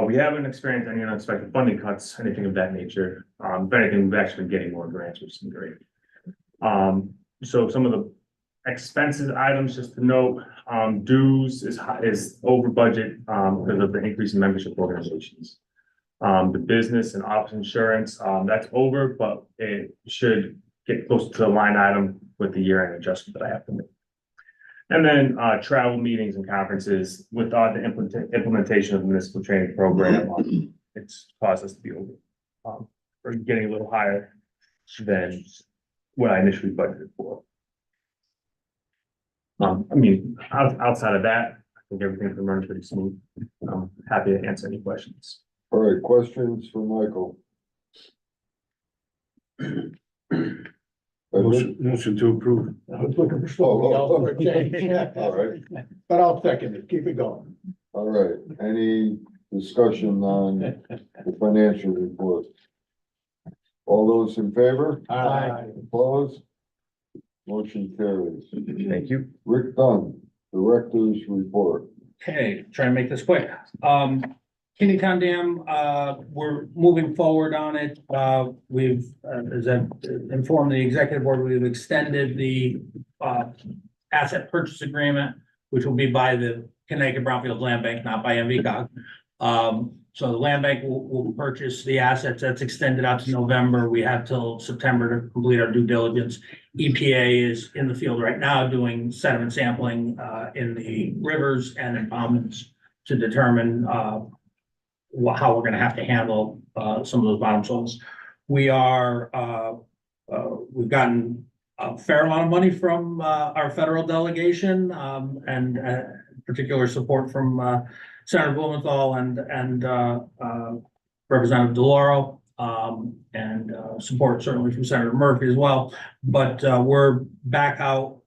We haven't experienced any unexpected funding cuts, anything of that nature. If anything, we've actually been getting more grants, which has been great. So some of the expenses items, just to note, dues is over budget, because of the increase in membership organizations. The business and office insurance, that's over, but it should get close to the line item with the year-end adjustment that I have to make. And then, travel meetings and conferences with the implementation of the municipal training program, it's caused us to be over, or getting a little higher than what I initially budgeted for. I mean, outside of that, I think everything's been running pretty smooth. I'm happy to answer any questions. All right, questions for Michael? Motion to approve. I was looking for something else for a change. All right, But I'll second it, keep it going. all right. Any discussion on the financial report? All those in favor? Aye. Opposed? Motion carries. Thank you. Rick Dunn, Director's Report. Okay, try and make this quick. Kennington Dam, we're moving forward on it. We've, as I've informed the executive board, we've extended the asset purchase agreement, which will be by the Connecticut Brownfield Land Bank, not by NVCOG. So the land bank will purchase the assets. That's extended out to November. We have till September to complete our due diligence. EPA is in the field right now doing sediment sampling in the rivers and impoundments to determine how we're gonna have to handle some of those bottom soils. We are we've gotten a fair amount of money from our federal delegation and particular support from Senator Blumenthal and Representative DeLauro, and support certainly from Senator Murphy as well. But we're back out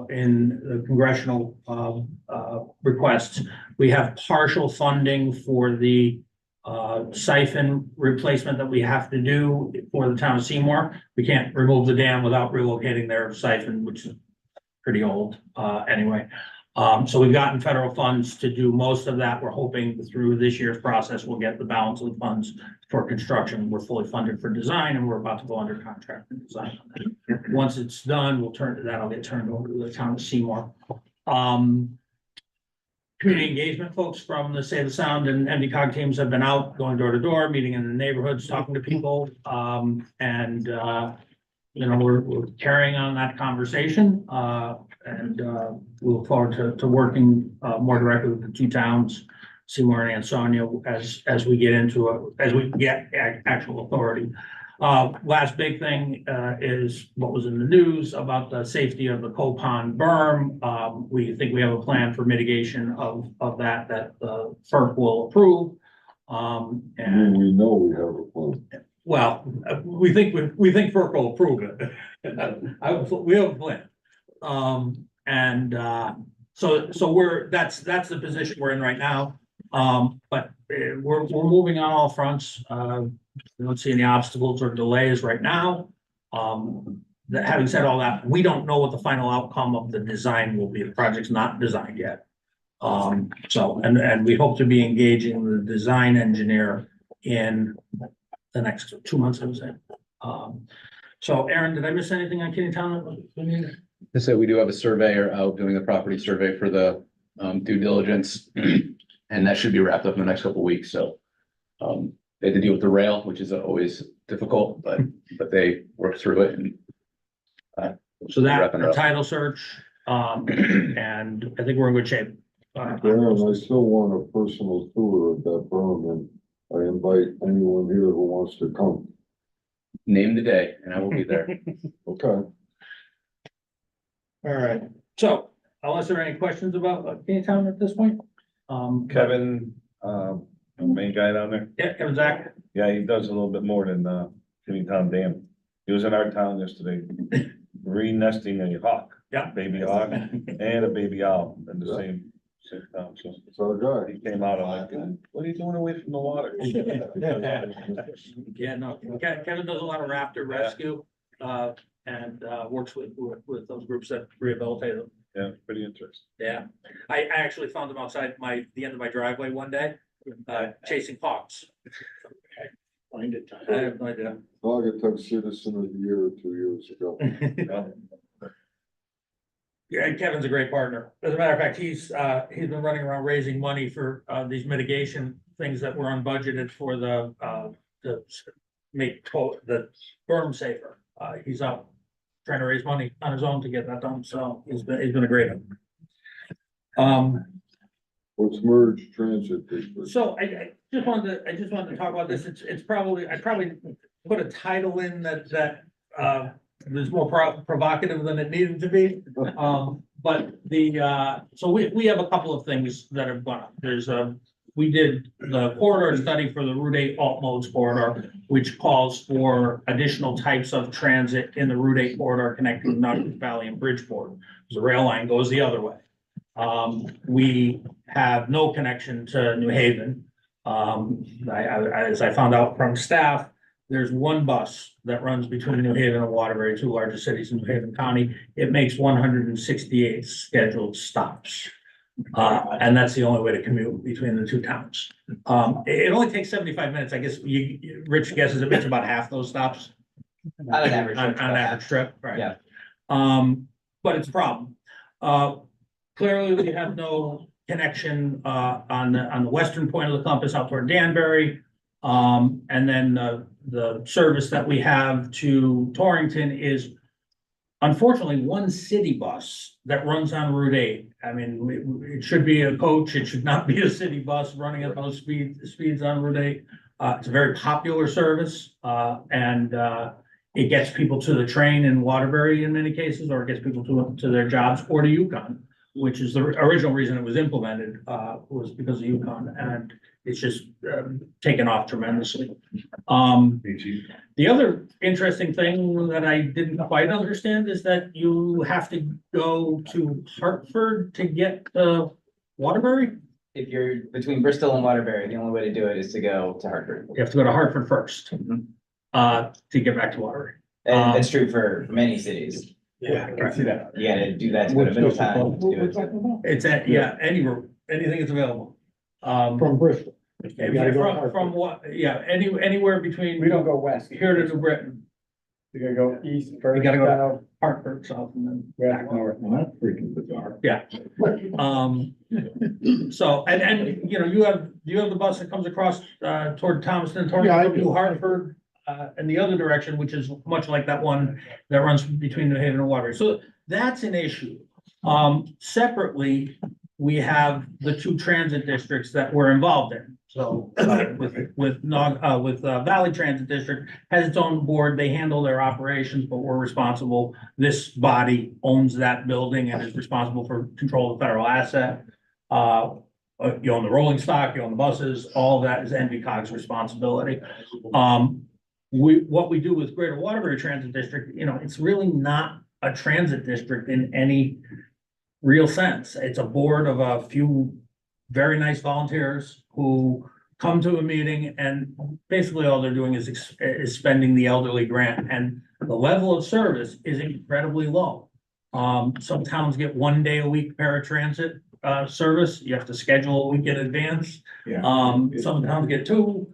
in the congressional requests. We have partial funding for the siphon replacement that we have to do for the town of Seymour. We can't remove the dam without relocating their siphon, which is pretty old anyway. So we've gotten federal funds to do most of that. We're hoping through this year's process, we'll get the balance of the funds for construction. We're fully funded for design and we're about to go under contract and design. Once it's done, that'll get turned over to the town of Seymour. Community engagement folks from the Save the Sound and NVCOG teams have been out, going door to door, meeting in the neighborhoods, talking to people. You know, we're carrying on that conversation, and we look forward to working more directly with the two towns, Seymour and Ansonia, as we get actual authority. Last big thing is what was in the news about the safety of the Coal Pond berm. We think we have a plan for mitigation of that FERC will approve. And We know we have a plan. well, we think FERC will approve it. We have a plan. So that's the position we're in right now. But we're moving on all fronts. We don't see any obstacles or delays right now. Having said all that, we don't know what the final outcome of the design will be. The project's not designed yet. And we hope to be engaging the design engineer in the next 2 months, I would say. So Aaron, did I miss anything on Kennington? So we do have a surveyor out doing the property survey for the due diligence. And that should be wrapped up in the next couple of weeks. So they had to deal with the rail, which is always difficult, but they worked through it. And so that the title search, and I think we're in good shape. Darren, I still want a personal tour of that berm, and I invite anyone here who wants to come. Name the day and I will be there. Okay. All right, so unless there are any questions about Kennington at this point? Kevin, the main guy down there, Yeah, Kevin Zach. yeah, he does a little bit more than Kennington Dam. He was in our town yesterday, re-nesting a hawk. Yeah. Baby hawk and a baby owl in the So It's our guy. he came out, I'm like, what are you doing away from the water? Yeah, no, Kevin does a lot of raptor rescue, and, works with those groups that rehabilitate them. Yeah, pretty interesting. Yeah, I actually found them outside the end of my driveway one day, chasing hawks. Find it. I have no idea. Naugatuck Citizen of the Year 2 years ago. Yeah, and Kevin's a great partner. As a matter of fact, he's been running around raising money for, these mitigation things that were unbudgeted for to make the berm safer. He's out trying to raise money on his own to get that done, so he's been a great help. What's merged transit district? So I just wanted to talk about this. I probably put a title in that was more provocative than it needed to be. But so we have a couple of things that have gone up. We did the corridor study for the Route 8 alt modes corridor, which calls for additional types of transit in the Route 8 corridor connecting Naugatuck Valley and Bridgeport. The rail line goes the other way. We have no connection to New Haven. As I found out from staff, there's one bus that runs between New Haven and Waterbury, two largest cities in New Haven County. It makes 168 scheduled stops. And that's the only way to commute between the two towns. It only takes 75 minutes. I guess Rich guesses it makes about half those stops. On an average. On an average trip, right? Yeah. But it's a problem. Clearly, we have no connection on the western point of the compass out toward Danbury. And then the service that we have to Torrington is unfortunately one city bus that runs on Route 8. I mean, it should be a coach. It should not be a city bus running at those speeds on Route 8. It's a very popular service, and it gets people to the train in Waterbury in many cases, or it gets people to their jobs or to Yukon, which is the original reason it was implemented, was because of Yukon, and it's just taken off tremendously. The other interesting thing that I didn't quite understand is that you have to go to Hartford to get to Waterbury. If you're between Bristol and Waterbury, the only way to do it is to go to Hartford. You have to go to Hartford first, to get back to Waterbury. And that's true for many cities. Yeah, I can see that. You gotta do that to go to Middletown. to do it. It's anywhere, anything is available. From Bristol. Yeah, You gotta go to from Hartford. what, anywhere between. We don't go west. Here to New Britain. You gotta go east first. You gotta go south, Hartford, south, and then back north. Well, that's freaking bizarre. Yeah. So, and, you have the bus that comes across, toward Thomaston, toward Yeah, I do. to Hartford, and the other direction, which is much like that one that runs between New Haven and Waterbury. So that's an issue. Separately, we have the two transit districts that we're involved in. So, with Valley Transit District has its own board. They handle their operations, but we're responsible. This body owns that building and is responsible for control of the federal asset. You own the rolling stock, you own the buses, all of that is NVCOG's responsibility. What we do with Greater Waterbury Transit District, it's really not a transit district in any real sense. It's a board of a few very nice volunteers who come to a meeting, and basically all they're doing is spending the elderly grant, and the level of service is incredibly low. Some towns get 1 day a week paratransit service. You have to schedule a week in advance. Yeah. Some towns get 2.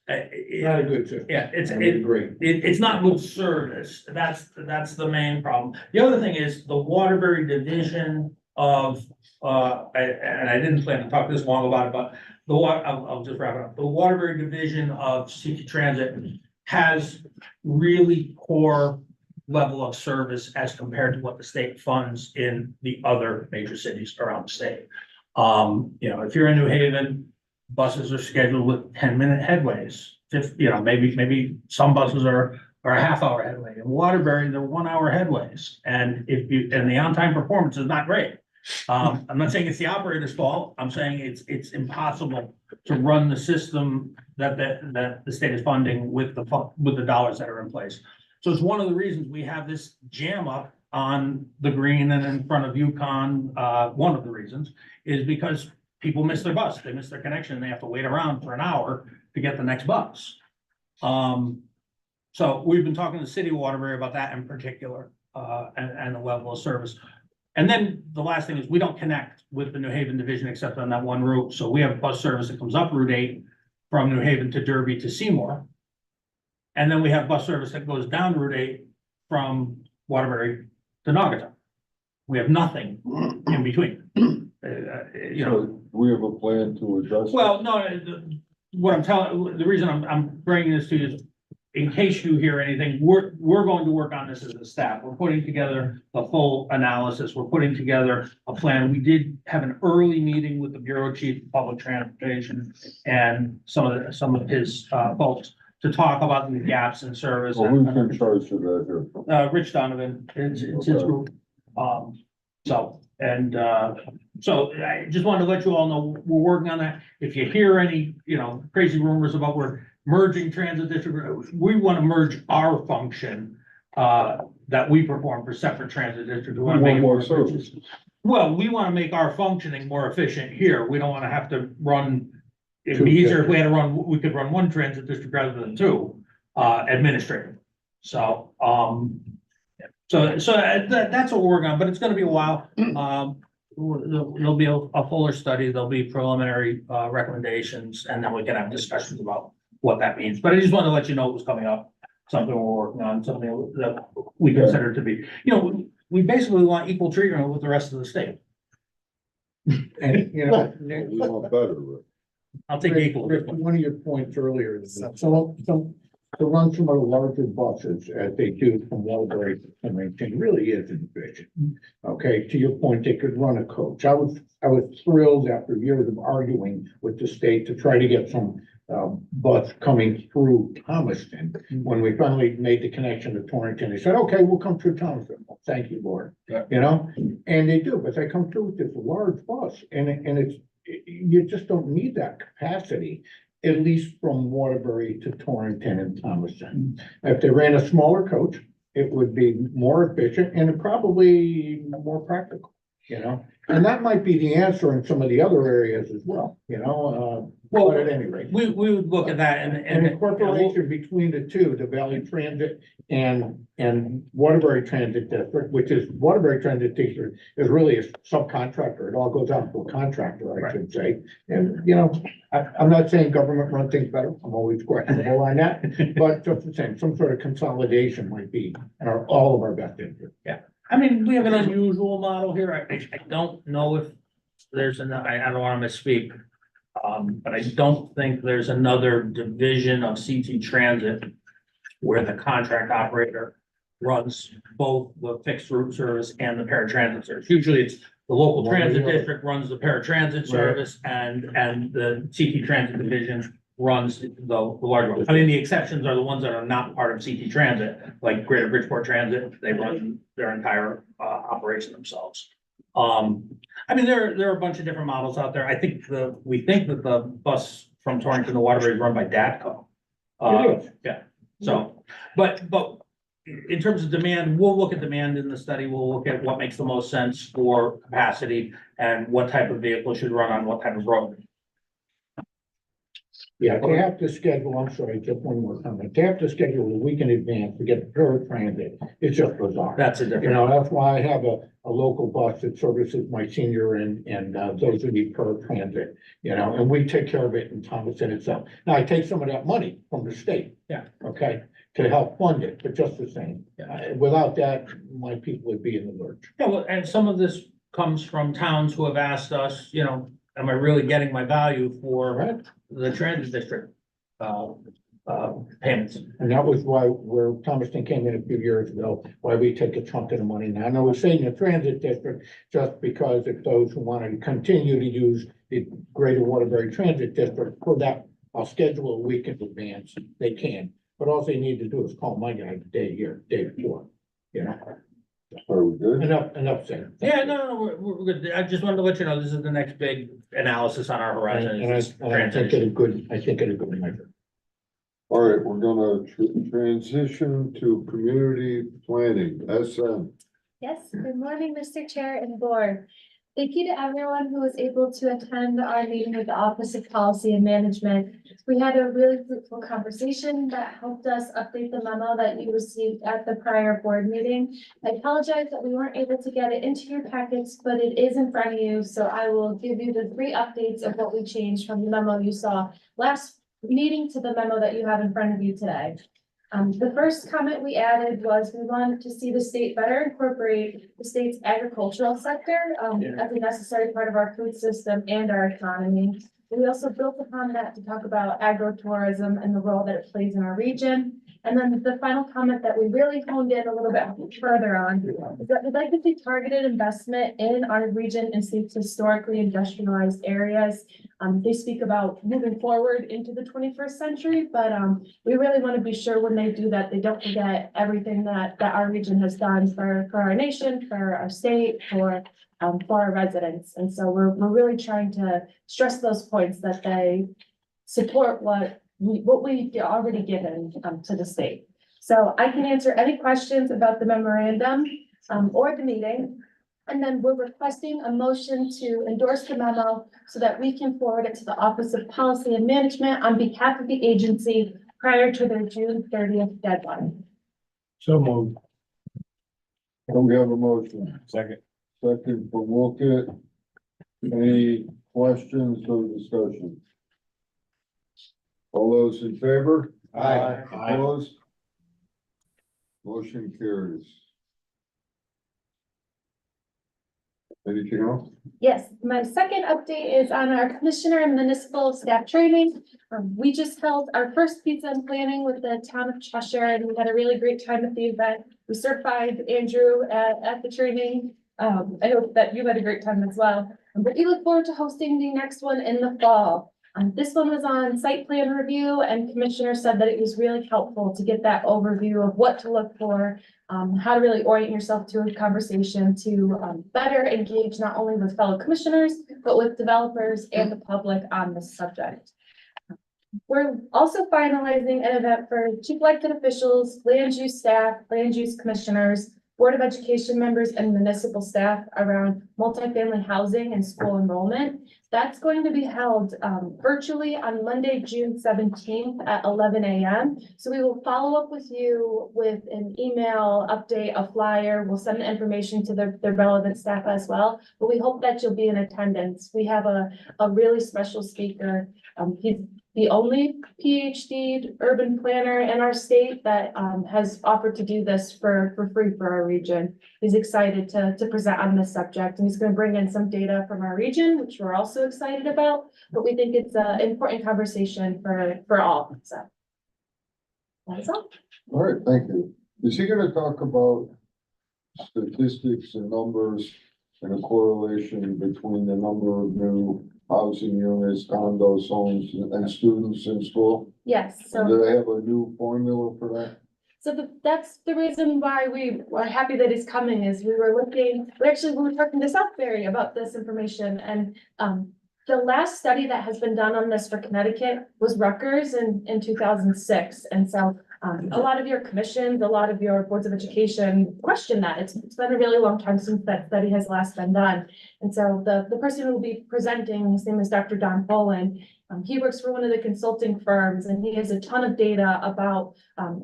Not a good system. Yeah, Great. it's not good service. That's the main problem. The other thing is the Waterbury division of, and I didn't plan to talk this long about it, but I'll just wrap it up. The Waterbury division of CT Transit has really poor level of service as compared to what the state funds in the other major cities around the state. If you're in New Haven, buses are scheduled with 10-minute headways. Maybe some buses are a half-hour headway. In Waterbury, they're 1-hour headways. And the on-time performance is not great. I'm not saying it's the operator's fault. I'm saying it's impossible to run the system that the state is funding with the dollars that are in place. So it's one of the reasons we have this jam up on the green and in front of Yukon, one of the reasons is because people miss their bus, they miss their connection, and they have to wait around for an hour to get the next bus. So we've been talking to the city of Waterbury about that in particular, and the level of service. And then the last thing is we don't connect with the New Haven division except on that one route. So we have bus service that comes up Route 8 from New Haven to Derby to Seymour. And then we have bus service that goes down Route 8 from Waterbury to Naugatuck. We have nothing in between. You know, So we have a plan to address. well, no, what I'm telling, the reason I'm bringing this to you is in case you hear anything, we're going to work on this as a staff. We're putting together the full analysis. We're putting together a plan. We did have an early meeting with the Bureau Chief of Public Transportation and some of his folks to talk about the gaps in service. Well, who's in charge of that here? Rich Donovan, it's his group. So I just wanted to let you all know, we're working on that. If you hear any, crazy rumors about we're merging transit district, we want to merge our function, that we perform for separate transit districts. We want to make it more service. Well, we want to make our functioning more efficient here. We don't want to have to run, it'd be easier if we could run one transit district rather than two, administrative. So, that's what we're working on, but it's gonna be a while. There'll be a fuller study, there'll be preliminary, recommendations, and then we can have discussions about what that means. But I just wanted to let you know it was coming up, something we're working on, something that we consider to be, we basically want equal treatment with the rest of the state. And, We want better. I'll take equal. Rick, one of your points earlier, is that to run some of the larger buses as they do from Waterbury to Covington really is efficient. Okay, to your point, they could run a coach. I was thrilled after years of arguing with the state to try to get some bus coming through Thomaston. When we finally made the connection to Torrington, they said, okay, we'll come through Thomaston. Well, thank you, Lord. Yeah. And they do, but they come through with this large bus and you just don't need that capacity, at least from Waterbury to Torrington and Thomaston. If they ran a smaller coach, it would be more efficient and probably more practical, And that might be the answer in some of the other areas as well, but at any rate. We would look at that And incorporation between the two, the Valley Transit and Waterbury Transit District, which is Waterbury Transit District is really a subcontractor. It all goes out to a contractor, I should say. And, I'm not saying government run things better. I'm always questionable on that. But just the same, some sort of consolidation might be in all of our best interest. Yeah, I mean, we have an unusual model here. I don't know if there's I don't want to misspeak. But I don't think there's another division of CT Transit where the contract operator runs both the fixed route service and the paratransit service. Usually it's the local transit district runs the paratransit service and the CT Transit division runs the larger one. I mean, the exceptions are the ones that are not part of CT Transit, like Greater Bridgeport Transit, they run their entire operation themselves. I mean, there are a bunch of different models out there. We think that the bus from Torrington to Waterbury is run by DATCO. Yeah, so, but in terms of demand, we'll look at demand in the study. We'll look at what makes the most sense for capacity and what type of vehicle should run on what type of road. Yeah, they have to schedule, I'm sorry, just one more comment. They have to schedule a week in advance to get the paratransit. It's just bizarre. That's a different. That's why I have a local bus that services my senior and those who need paratransit, and we take care of it in Thomaston itself. Now, I take some of that money from the state. Yeah. Okay, to help fund it, but just the same. Yeah. Without that, my people would be in the lurch. Yeah, well, and some of this comes from towns who have asked us, am I really getting my value for the transit district payments? And that was where Thomaston came in a few years ago, why we take a chunk of the money now. I know we're saying the transit district, just because if those who want to continue to use the Greater Waterbury Transit District for that, I'll schedule a week in advance, they can. But all they need to do is call my guy the day before, Are we good? Enough said. Yeah, no, we're good. I just wanted to let you know, this is the next big analysis on our horizon. And I think it a good measure. All right, we're gonna transition to community planning, SM. Yes, good morning, Mr. Chair and Board. Thank you to everyone who was able to attend our meeting with the Office of Policy and Management. We had a really fruitful conversation that helped us update the memo that you received at the prior board meeting. I apologize that we weren't able to get it into your packets, but it is in front of you, so I will give you the 3 updates of what we changed from the memo you saw last meeting to the memo that you have in front of you today. The first comment we added was we wanted to see the state better incorporate the state's agricultural sector as a necessary part of our food system and our economy. We also built upon that to talk about agritourism and the role that it plays in our region. And then the final comment that we really honed in a little bit further on is that we'd like to see targeted investment in our region and state's historically industrialized areas. They speak about moving forward into the 21st century, but we really want to be sure when they do that, they don't forget everything that our region has done for our nation, for our state, for our residents. And so we're really trying to stress those points that they support what we've already given to the state. So I can answer any questions about the memorandum or the meeting. And then we're requesting a motion to endorse the memo so that we can forward it to the Office of Policy and Management on behalf of the agency prior to their June 30th deadline. So moved. Can we have a motion? Second. Second for Wolkett. Any questions or discussion? All those in favor? Aye. Opposed? Motion carries. Anything else? Yes, my second update is on our commissioner and municipal staff training. We just held our first pizza and planning with the town of Cheshire, and we had a really great time at the event. We certified Andrew at the training. I hope that you had a great time as well. But we look forward to hosting the next one in the fall. This one was on site plan review, and commissioner said that it was really helpful to get that overview of what to look for, how to really orient yourself to a conversation to better engage not only with fellow commissioners, but with developers and the public on this subject. We're also finalizing an event for chief elected officials, land use staff, land use commissioners, Board of Education members, and municipal staff around multifamily housing and school enrollment. That's going to be held virtually on Monday, June 17th at 11 a.m. So we will follow up with you with an email update, a flyer. We'll send the information to the relevant staff as well. But we hope that you'll be in attendance. We have a really special speaker. He's the only PhD urban planner in our state that has offered to do this for free for our region. He's excited to present on this subject, and he's going to bring in some data from our region, which we're also excited about, but we think it's an important conversation for all, so. That's all. All right, thank you. Is he gonna talk about statistics and numbers and a correlation between the number of new housing units, condos, homes, and students in school? Yes, so. Do they have a new formula for that? So that's the reason why we were happy that he's coming is we were talking to Southbury about this information, and the last study that has been done on this for Connecticut was Rutgers in 2006. And so a lot of your commissions, a lot of your boards of education question that. It's been a really long time since that study has last been done. And so the person who will be presenting, his name is Dr. Don Poland. He works for one of the consulting firms, and he has a ton of data about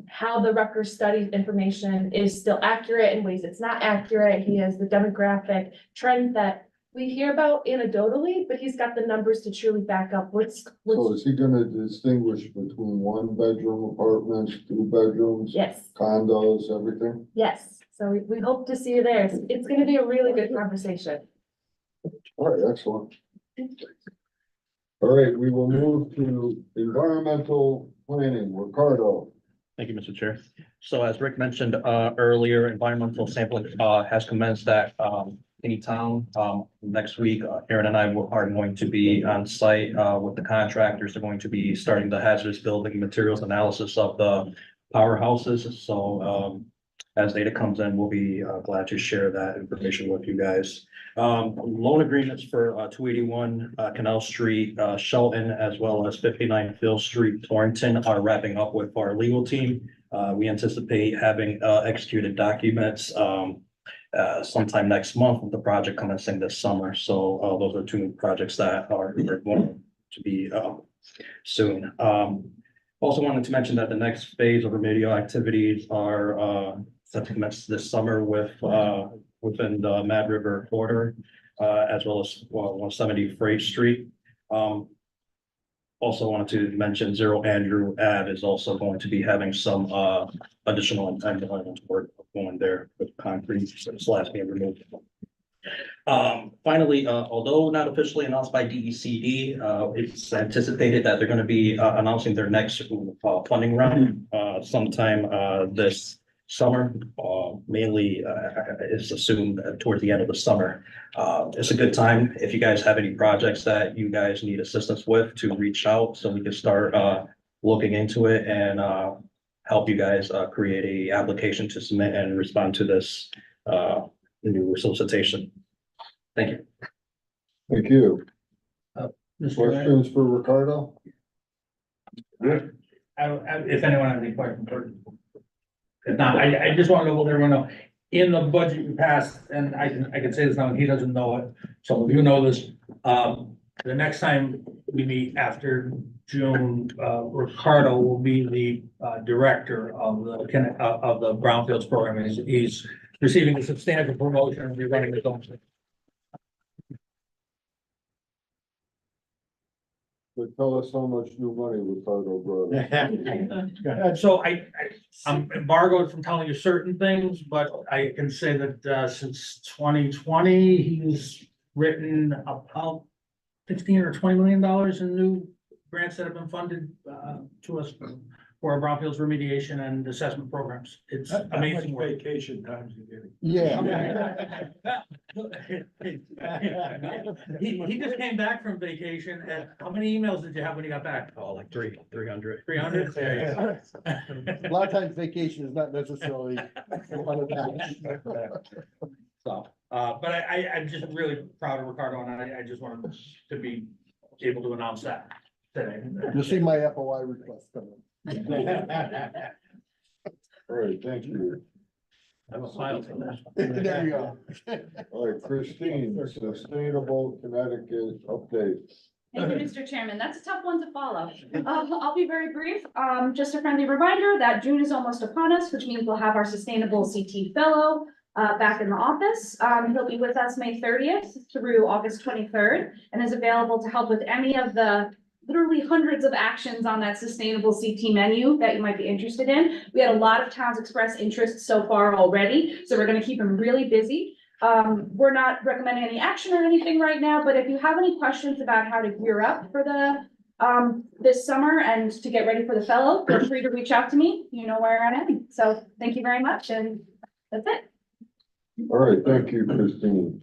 how the Rutgers study information is still accurate in ways it's not accurate. He has the demographic trends that we hear about anecdotally, but he's got the numbers to truly back up what's. So is he gonna distinguish between 1-bedroom apartments, 2 bedrooms? Yes, Condos, everything? yes. So we hope to see you there. It's gonna be a really good conversation. All right, excellent. All right, we will move to environmental planning. Ricardo. Thank you, Mr. Chair. So as Rick mentioned earlier, environmental sampling has commenced at Town. Next week, Aaron and I are going to be on site with the contractors. They're going to be starting the hazardous building materials analysis of the powerhouses. So as data comes in, we'll be glad to share that information with you guys. Loan agreements for 281 Canal Street, Shelton, as well as 59 Phil Street, Torrington are wrapping up with our legal team. We anticipate having executed documents sometime next month with the project commencing this summer. So, those are two projects that are going to be, soon. Also wanted to mention that the next phase of remedial activities are, set to commence this summer with, within the Mad River corridor, as well as 170 Freight Street. Also wanted to mention Zero Andrew Ave is also going to be having some additional entitlement work going there with concrete slabs being removed. Finally, although not officially announced by DECD, it's anticipated that they're going to be announcing their next funding round sometime this summer. Mainly, it's assumed towards the end of the summer. It's a good time if you guys have any projects that you guys need assistance with to reach out so we can start looking into it and help you guys create a application to submit and respond to this new solicitation. Thank you. Thank you. Mr. Mayor, Questions for Ricardo? if anyone has any questions. If not, I just want to let everyone know, in the budget you passed, and I can say this now, and he doesn't know it, so you know this. The next time we meet after June, Ricardo will be the director of the Brownfields program. He's receiving a substantial promotion and be running his own thing. But tell us how much new money Ricardo brought. So I'm embargoed from telling you certain things, but I can say that since 2020, he's written about $15 or $20 million in new grants that have been funded to us for our brownfields remediation and assessment programs. It's amazing work. Vacation times you getting? Yeah. He just came back from vacation, and how many emails did you have when you got back? Oh, like 300. 300? There A lot of times vacation is not necessarily one of that. So, but I'm just really proud of Ricardo, and I just wanted to be able to announce that today. You'll see my FOI request coming. All right, thank you. I have a file for that. There you go. All right, Christine, Sustainable Connecticut update. Thank you, Mr. Chairman. That's a tough one to follow. I'll be very brief. Just a friendly reminder that June is almost upon us, which means we'll have our Sustainable CT Fellow back in the office. He'll be with us May 30th through August 23rd and is available to help with any of the literally hundreds of actions on that sustainable CT menu that you might be interested in. We had a lot of towns express interest so far already, so we're going to keep them really busy. We're not recommending any action or anything right now, but if you have any questions about how to gear up for the this summer and to get ready for the fellow, feel free to reach out to me. You know where I am. So thank you very much, and that's it. All right, thank you, Christine.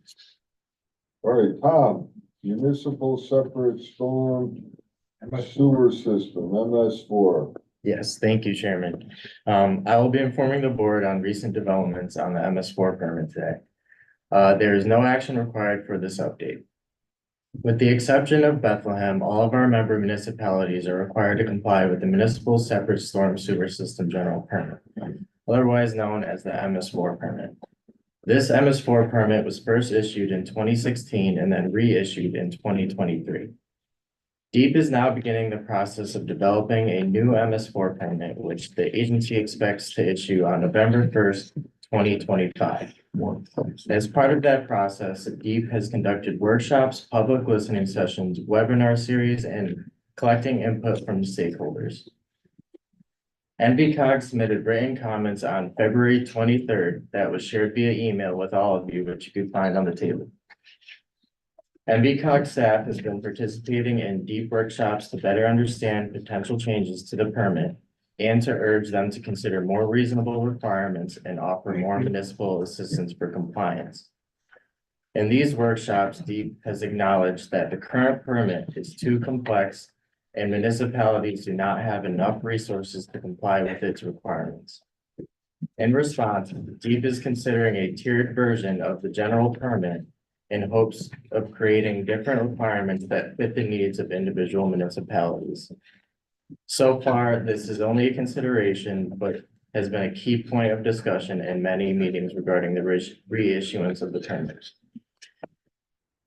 All right, Tom, municipal separate storm sewer system, MS4. Yes, thank you, Chairman. I will be informing the board on recent developments on the MS4 permit today. There is no action required for this update. With the exception of Bethlehem, all of our member municipalities are required to comply with the municipal separate storm sewer system general permit, otherwise known as the MS4 permit. This MS4 permit was first issued in 2016 and then reissued in 2023. DEEP is now beginning the process of developing a new MS4 permit, which the agency expects to issue on November 1st, 2025. As part of that process, DEEP has conducted workshops, public listening sessions, webinar series, and collecting input from stakeholders. NVCOG submitted written comments on February 23rd that was shared via email with all of you, which you can find on the table. NVCOG staff has been participating in DEEP workshops to better understand potential changes to the permit and to urge them to consider more reasonable requirements and offer more municipal assistance for compliance. In these workshops, DEEP has acknowledged that the current permit is too complex and municipalities do not have enough resources to comply with its requirements. In response, DEEP is considering a tiered version of the general permit in hopes of creating different requirements that fit the needs of individual municipalities. So far, this is only a consideration, but has been a key point of discussion in many meetings regarding the reissuance of the permit.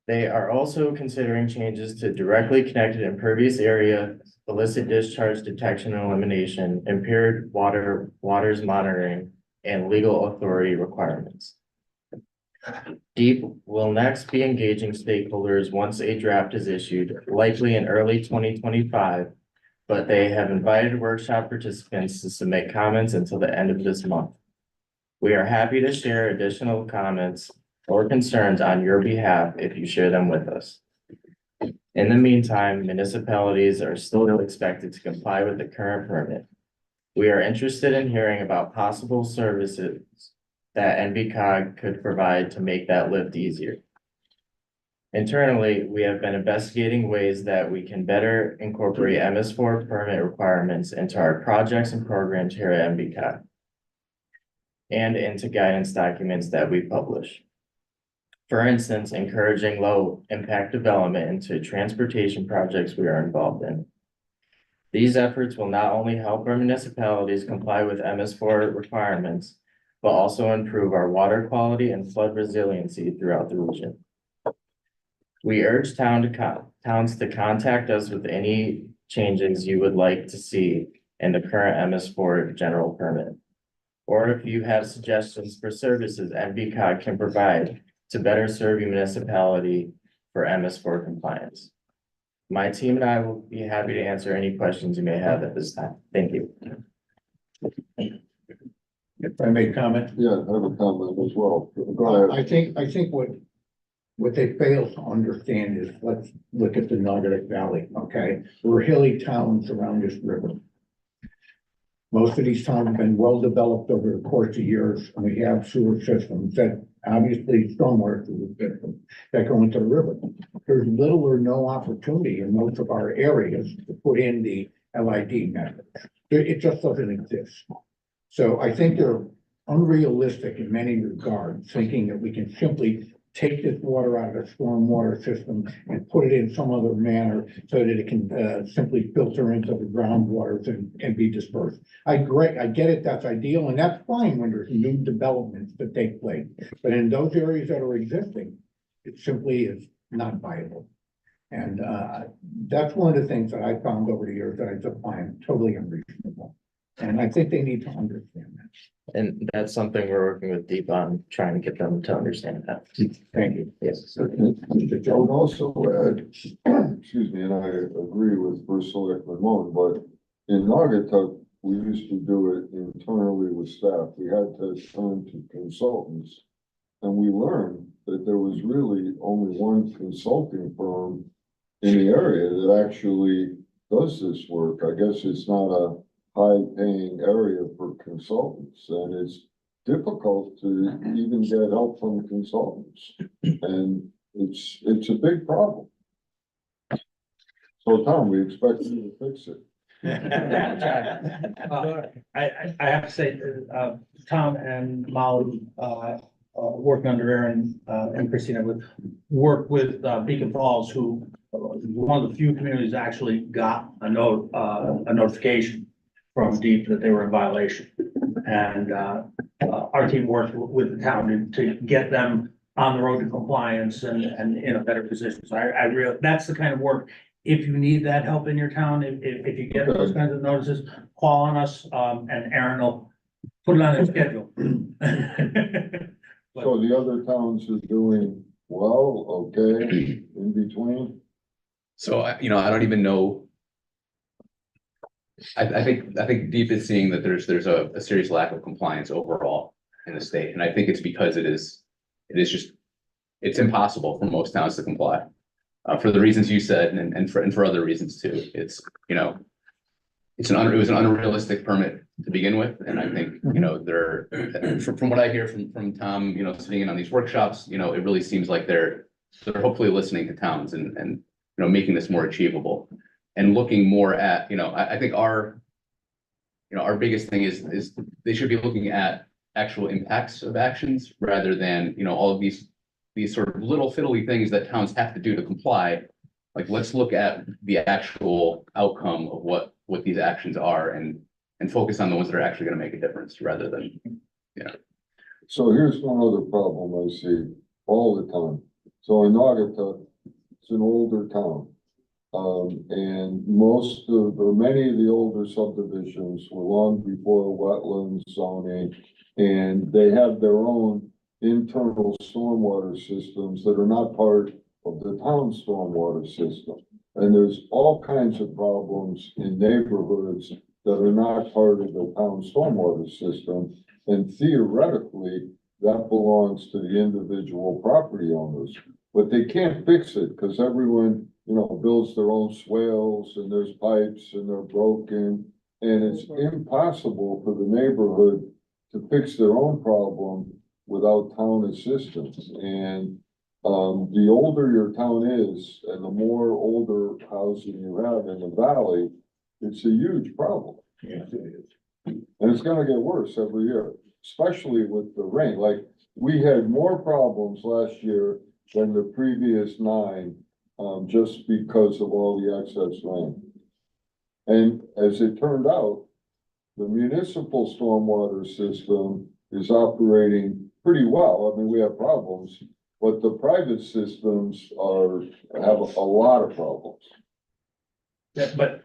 They are also considering changes to directly connected impervious area, illicit discharge detection and elimination, impaired waters monitoring, and legal authority requirements. DEEP will next be engaging stakeholders once a draft is issued, likely in early 2025, but they have invited workshop participants to submit comments until the end of this month. We are happy to share additional comments or concerns on your behalf if you share them with us. In the meantime, municipalities are still expected to comply with the current permit. We are interested in hearing about possible services that NVCOG could provide to make that lift easier. Internally, we have been investigating ways that we can better incorporate MS4 permit requirements into our projects and programs here at NVCOG and into guidance documents that we publish. For instance, encouraging low impact development into transportation projects we are involved in. These efforts will not only help our municipalities comply with MS4 requirements, but also improve our water quality and flood resiliency throughout the region. We urge towns to contact us with any changes you would like to see in the current MS4 general permit. Or if you have suggestions for services NVCOG can provide to better serve your municipality for MS4 compliance. My team and I will be happy to answer any questions you may have at this time. Thank you. If I may comment. Yeah, I have a comment as well. Go ahead. I think what they fail to understand is, let's look at the Naugatuck Valley, okay? We're hilly towns around this river. Most of these towns have been well developed over the course of years, and we have sewer systems that obviously stormwater systems that go into the river. There's little or no opportunity in most of our areas to put in the LID method. It just doesn't exist. So I think they're unrealistic in many regards, thinking that we can simply take this water out of the stormwater system and put it in some other manner so that it can simply filter into the groundwaters and be dispersed. I get it, that's ideal, and that's fine when there's new developments that take place. But in those areas that are existing, it simply is not viable. And that's one of the things that I found over the years that I just find totally unreasonable. And I think they need to understand that. And that's something we're working with DEEP on, trying to get them to understand that. Thank you. Yes. I would also add, excuse me, and I agree with First Selectman Moen, but in Naugatuck, we used to do it internally with staff. We had to turn to consultants. And we learned that there was really only one consulting firm in the area that actually does this work. I guess it's not a high-paying area for consultants, and it's difficult to even get help from consultants, and it's a big problem. So Tom, we expect you to fix it. I have to say, Tom and Molly, working under Aaron, and Christina would work with, Beacon Falls, who, one of the few communities actually got a notification from DEEP that they were in violation. And, our team worked with the town to get them on the road to compliance and in a better position. So I really, that's the kind of work, if you need that help in your town, if you get those kinds of notices, call on us, and Aaron will put it on his schedule. So the other towns are doing well, okay, in between? So, I don't even know. I think DEEP is seeing that there's a serious lack of compliance overall in the state, and I think it's because it's impossible for most towns to comply. For the reasons you said, and for other reasons too. It was an unrealistic permit to begin with, and I think, from what I hear from Tom, sitting in on these workshops, it really seems like they're hopefully listening to towns and making this more achievable. And looking more at, I think our biggest thing is they should be looking at actual impacts of actions rather than, all of these sort of little fiddly things that towns have to do to comply. Like, let's look at the actual outcome of what these actions are and and focus on the ones that are actually gonna make a difference rather than, So here's one other problem I see all the time. So in Naugatuck, it's an older town. And most of, or many of the older subdivisions were long before wetland zoning. And they have their own internal stormwater systems that are not part of the town stormwater system. And there's all kinds of problems in neighborhoods that are not part of the town stormwater system. And theoretically, that belongs to the individual property owners, but they can't fix it because everyone, builds their own swales and there's pipes and they're broken. And it's impossible for the neighborhood to fix their own problem without town assistance. And the older your town is and the more older housing you have in the valley, it's a huge problem. Yes, it is. And it's gonna get worse every year, especially with the rain. Like, we had more problems last year than the previous 9, just because of all the excess rain. And as it turned out, the municipal stormwater system is operating pretty well. I mean, we have problems, but the private systems have a lot of problems. Yeah, but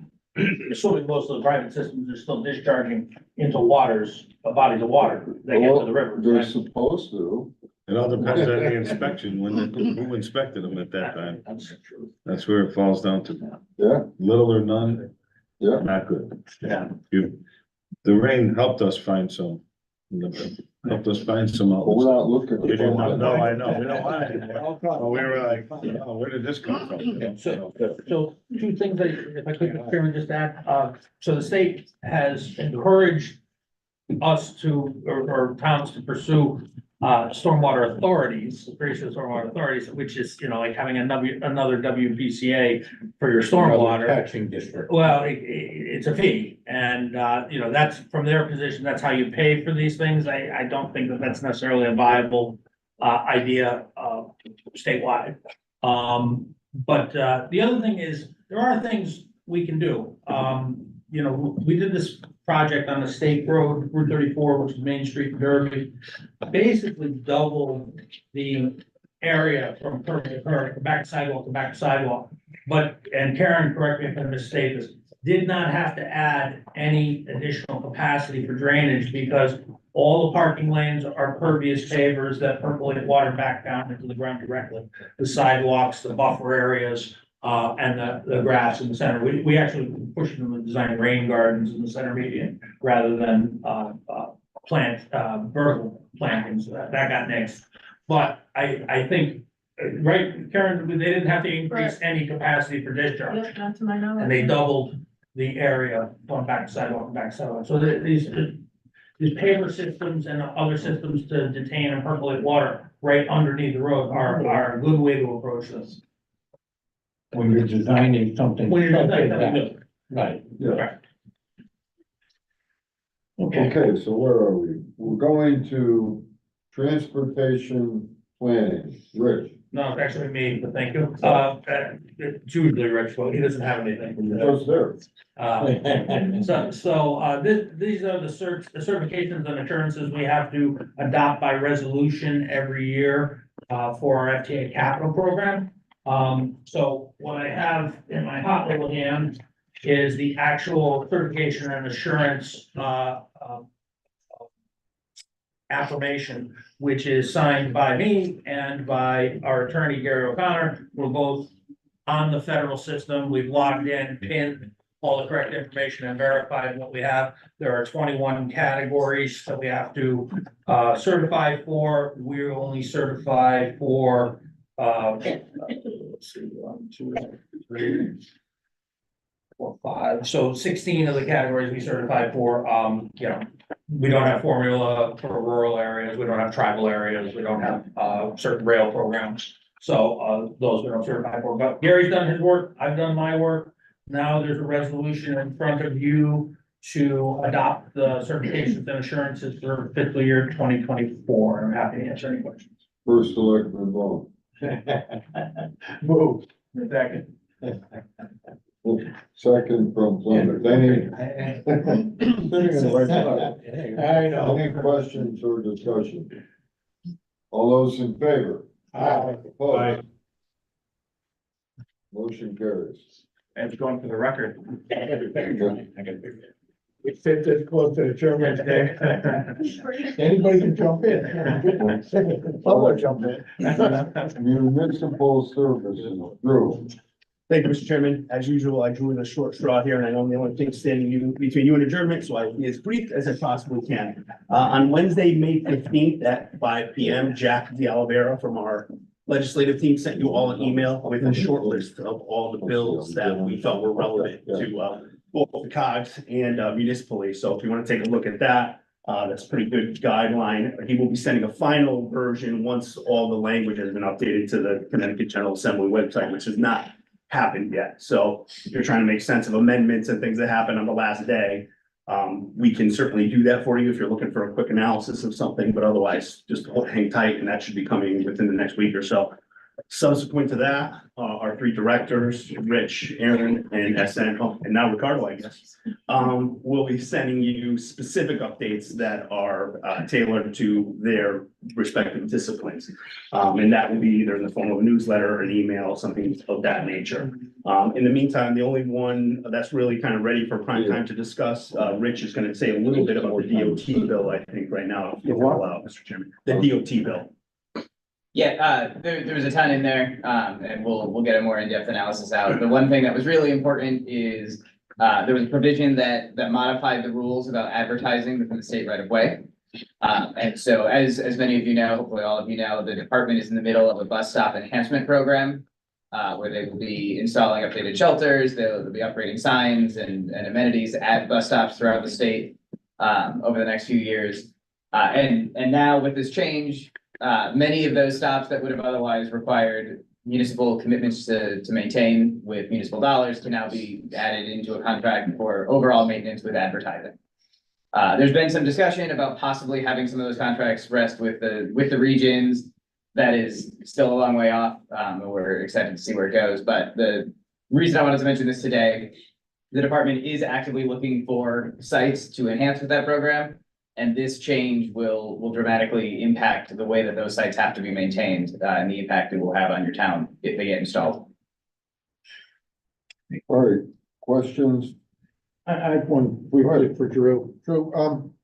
assuming most of the private systems are still discharging into bodies of water that get to the river. They're supposed to. It all depends on the inspection, who inspected them at that time. That's true. That's where it falls down to. Yeah. Little or none, Yeah. not good. Yeah. The rain helped us find some. Helped us find some But we're outlets. not looking. We didn't for know, I know, we don't want it anymore. Well, we were like, oh, where did this come from? So 2 things that, if I could, Mr. Chairman, just add, so the state has encouraged us to, or towns to pursue stormwater authorities, creation of stormwater authorities, which is, like having another WPCA for your stormwater. Catching district. Well, it's a fee, and, that's from their position, that's how you pay for these things. I don't think that that's necessarily a viable idea statewide. But the other thing is, there are things we can do. We did this project on the state road, Route 34, which is Main Street, Derby, basically doubled the area from curb to curb, back sidewalk to back sidewalk. But, and Karen, correct me if I'm mistaken, did not have to add any additional capacity for drainage because all the parking lanes are pervious pavers that percolate water back down into the ground directly. The sidewalks, the buffer areas, and the grass in the center. We actually pushed them to design rain gardens in the center median rather than plant vertical plantings. That got nixed. But I think, right, Karen, they didn't have to increase any capacity for discharge. Yep, not to my knowledge. And they doubled the area going back to sidewalk and back sidewalk. So these paver systems and other systems to detain and percolate water right underneath the road are a good way to approach this. When you're designing something. When you're such as designing that. something Right. Yeah. Okay. Okay, so where are we? We're going to transportation planning. Rich, No, it's actually me, but thank you. It's usually Rich, but he doesn't have anything. just there. These are the certifications and assurances we have to adopt by resolution every year for our FTA capital program. So what I have in my hot little hand is the actual certification and assurance affirmation, which is signed by me and by our attorney, Gary O'Connor. We're both on the federal system. We've logged in, pinned all the correct information and verified what we have. There are 21 categories that we have to certify for. We're only certified for let's see, 1, 2, 3, 4, 5. So 16 of the categories we certified for, we don't have formula for rural areas, we don't have tribal areas, we don't have certain rail programs. So those we don't certify for, but Gary's done his work, I've done my work. Now there's a resolution in front of you to adopt the certifications and assurances for fiscal year 2024. I'm happy to answer any questions. First selectman vote. Move. Second. second from Plymouth. Any, I know. any questions or discussion? All those in favor? Opposed? Motion carries. And going for the record. We sit this close to the chairman's day. Anybody can jump in. I'll jump in. Municipal services, Drew. Thank you, Mr. Chairman. As usual, I drew the short straw here, and I know I'm the only thing standing between you and adjournment, so I'll be as brief as I possibly can. On Wednesday, May 15th at 5 p.m., Jack D'Olivera from our legislative team sent you all an email with a short list of all the bills that we felt were relevant to both the COGs and municipally. So if you want to take a look at that, that's a pretty good guideline. He will be sending a final version once all the language has been updated to the Connecticut General Assembly website, which has not happened yet. So if you're trying to make sense of amendments and things that happen on the last day, we can certainly do that for you if you're looking for a quick analysis of something, but otherwise just hang tight, and that should be coming within the next week or so. Subsequent to that, our three directors, Rich, Aaron, and SN, and now Ricardo, I guess, will be sending you specific updates that are tailored to their respective disciplines. And that will be either in the form of a newsletter or an email, something of that nature. In the meantime, the only one that's really kind of ready for prime time to discuss, Rich is going to say a little bit about the DOT bill, I think, right now, if you'll allow, Mr. Chairman, the DOT bill. Yeah, there was a ton in there, and we'll get a more in-depth analysis out. The one thing that was really important is, there was a provision that modified the rules about advertising within the state right of way. And so as many of you know, hopefully all of you know, the department is in the middle of a bus stop enhancement program, where they will be installing updated shelters, they'll be upgrading signs and amenities at bus stops throughout the state, over the next few years. And now with this change, many of those stops that would have otherwise required municipal commitments to maintain with municipal dollars can now be added into a contract for overall maintenance with advertising. There's been some discussion about possibly having some of those contracts rest with the regions. That is still a long way off. And we're excited to see where it goes. But the reason I wanted to mention this today, the department is actively looking for sites to enhance with that program. And this change will dramatically impact the way that those sites have to be maintained, and the impact it will have on your town if they get installed. All right, questions? I have one briefly for Drew. Drew,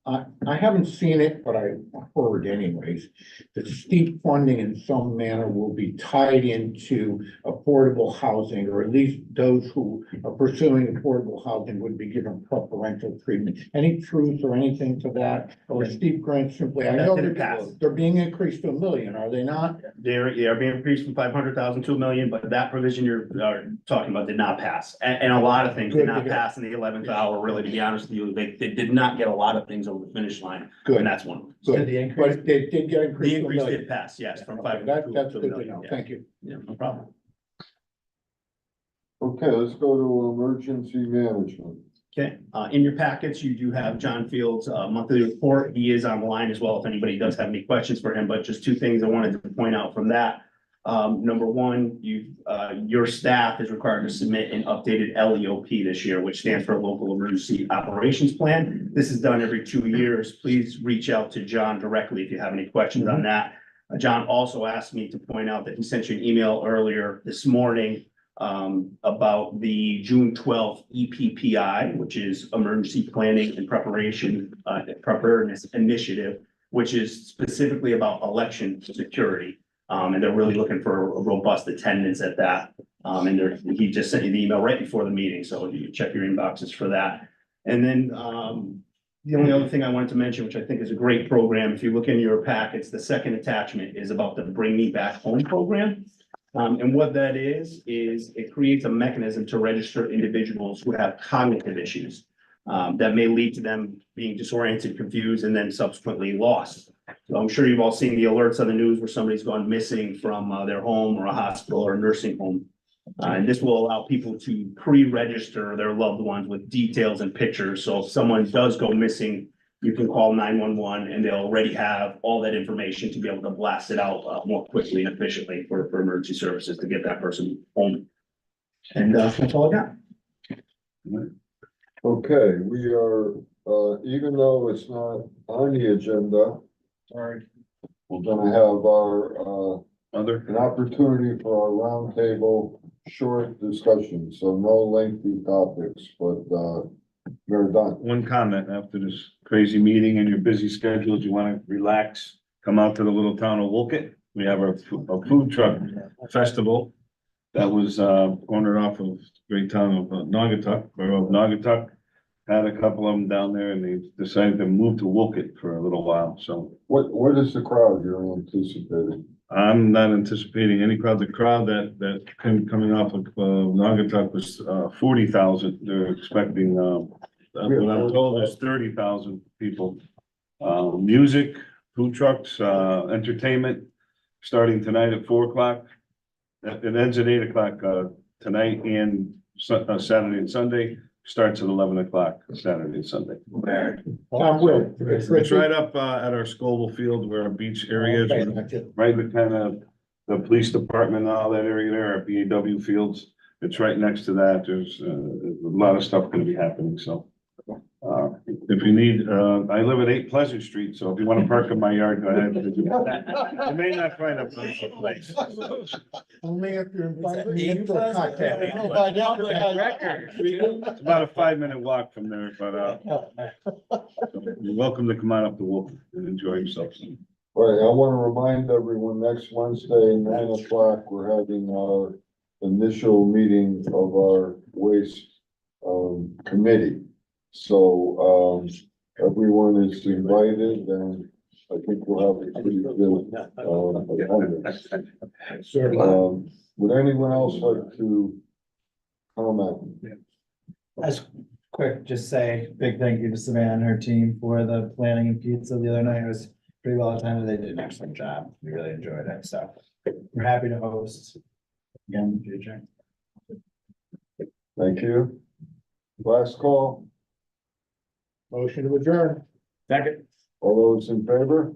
I haven't seen it, but I heard anyways, that steep funding in some manner will be tied into affordable housing, or at least those who are pursuing affordable housing would be given preferential treatment. Any truth or anything to that? Or steep grants simply, I know they're being increased to $1 million, are they not? They're being increased from 500,000 to $1 million, but that provision you're talking about did not pass. And a lot of things did not pass in the 11th hour, really, to be honest with you. They did not get a lot of things over the finish line. Good. And that's one of them. Good. But they did get increased. The to $1 increase million. did pass, yes, from Okay, 500 that's to good $1 to million. know. Yeah. Thank you. Yeah, no problem. Okay, let's go to emergency management. Okay, in your packets, you do have John Field's monthly report. He is on the line as well if anybody does have any questions for him, but just two things I wanted to point out from that. Number one, your staff is required to submit an updated LEOP this year, which stands for Local Emergency Operations Plan. This is done every 2 years. Please reach out to John directly if you have any questions on that. John also asked me to point out that he sent you an email earlier this morning about the June 12th EPPI, which is Emergency Planning and Preparedness Initiative, which is specifically about election security. And they're really looking for a robust attendance at that. And he just sent you the email right before the meeting, so you can check your inboxes for that. And then the only other thing I wanted to mention, which I think is a great program, if you look in your packets, the second attachment is about the Bring Me Back Home program. And what that is it creates a mechanism to register individuals who have cognitive issues that may lead to them being disoriented, confused, and then subsequently lost. So I'm sure you've all seen the alerts on the news where somebody's gone missing from their home or a hospital or a nursing home. And this will allow people to pre-register their loved ones with details and pictures. So if someone does go missing, you can call 911 and they'll already have all that information to be able to blast it out more quickly and efficiently for emergency services to get that person home. And that's all I got. Okay, we are, even though it's not on the agenda, Sorry. we're gonna have our, Other, an opportunity for our roundtable short discussion, so no lengthy topics, but, we're done. one comment after this crazy meeting and your busy schedules, you wanna relax, come out to the little town of Woolkit. We have a food truck festival that was, cornered off of great town of Naugatuck, or of Naugatuck. Had a couple of them down there and they decided to move to Woolkit for a little while, so. What is the crowd you're anticipating? I'm not anticipating any crowd. The crowd that coming off of Naugatuck was 40,000. They're expecting what I'm told is 30,000 people. Music, food trucks, entertainment, starting tonight at 4 o'clock. It ends at 8 o'clock tonight and Saturday and Sunday. Starts at 11 o'clock Saturday and Sunday. It's right up at our Scoville Field where our beach area is, right in the kind of the police department and all that area there, our BAW fields. It's right next to that. There's a lot of stuff gonna be happening, so. If you need, I live at 8 Pleasant Street, so if you wanna park in my yard, go ahead. You may not find a place. Only if you're invited me for a cocktail. It's about a 5-minute walk from there, but, you're welcome to come on up to Wolf and enjoy yourselves. Right, I wanna remind everyone, next Wednesday, 9 o'clock, we're having our initial meeting of our waste, committee. So, everyone is invited and I think we'll have a pretty good, attendance. Would anyone else like to comment? As quick, just say big thank you to Savannah and her team for the planning and pizza the other night. It was pretty well attended. They did an excellent job. We really enjoyed it. So we're happy to host again in the future. Thank you. Last call. Motion to adjourn. Second. All those in favor?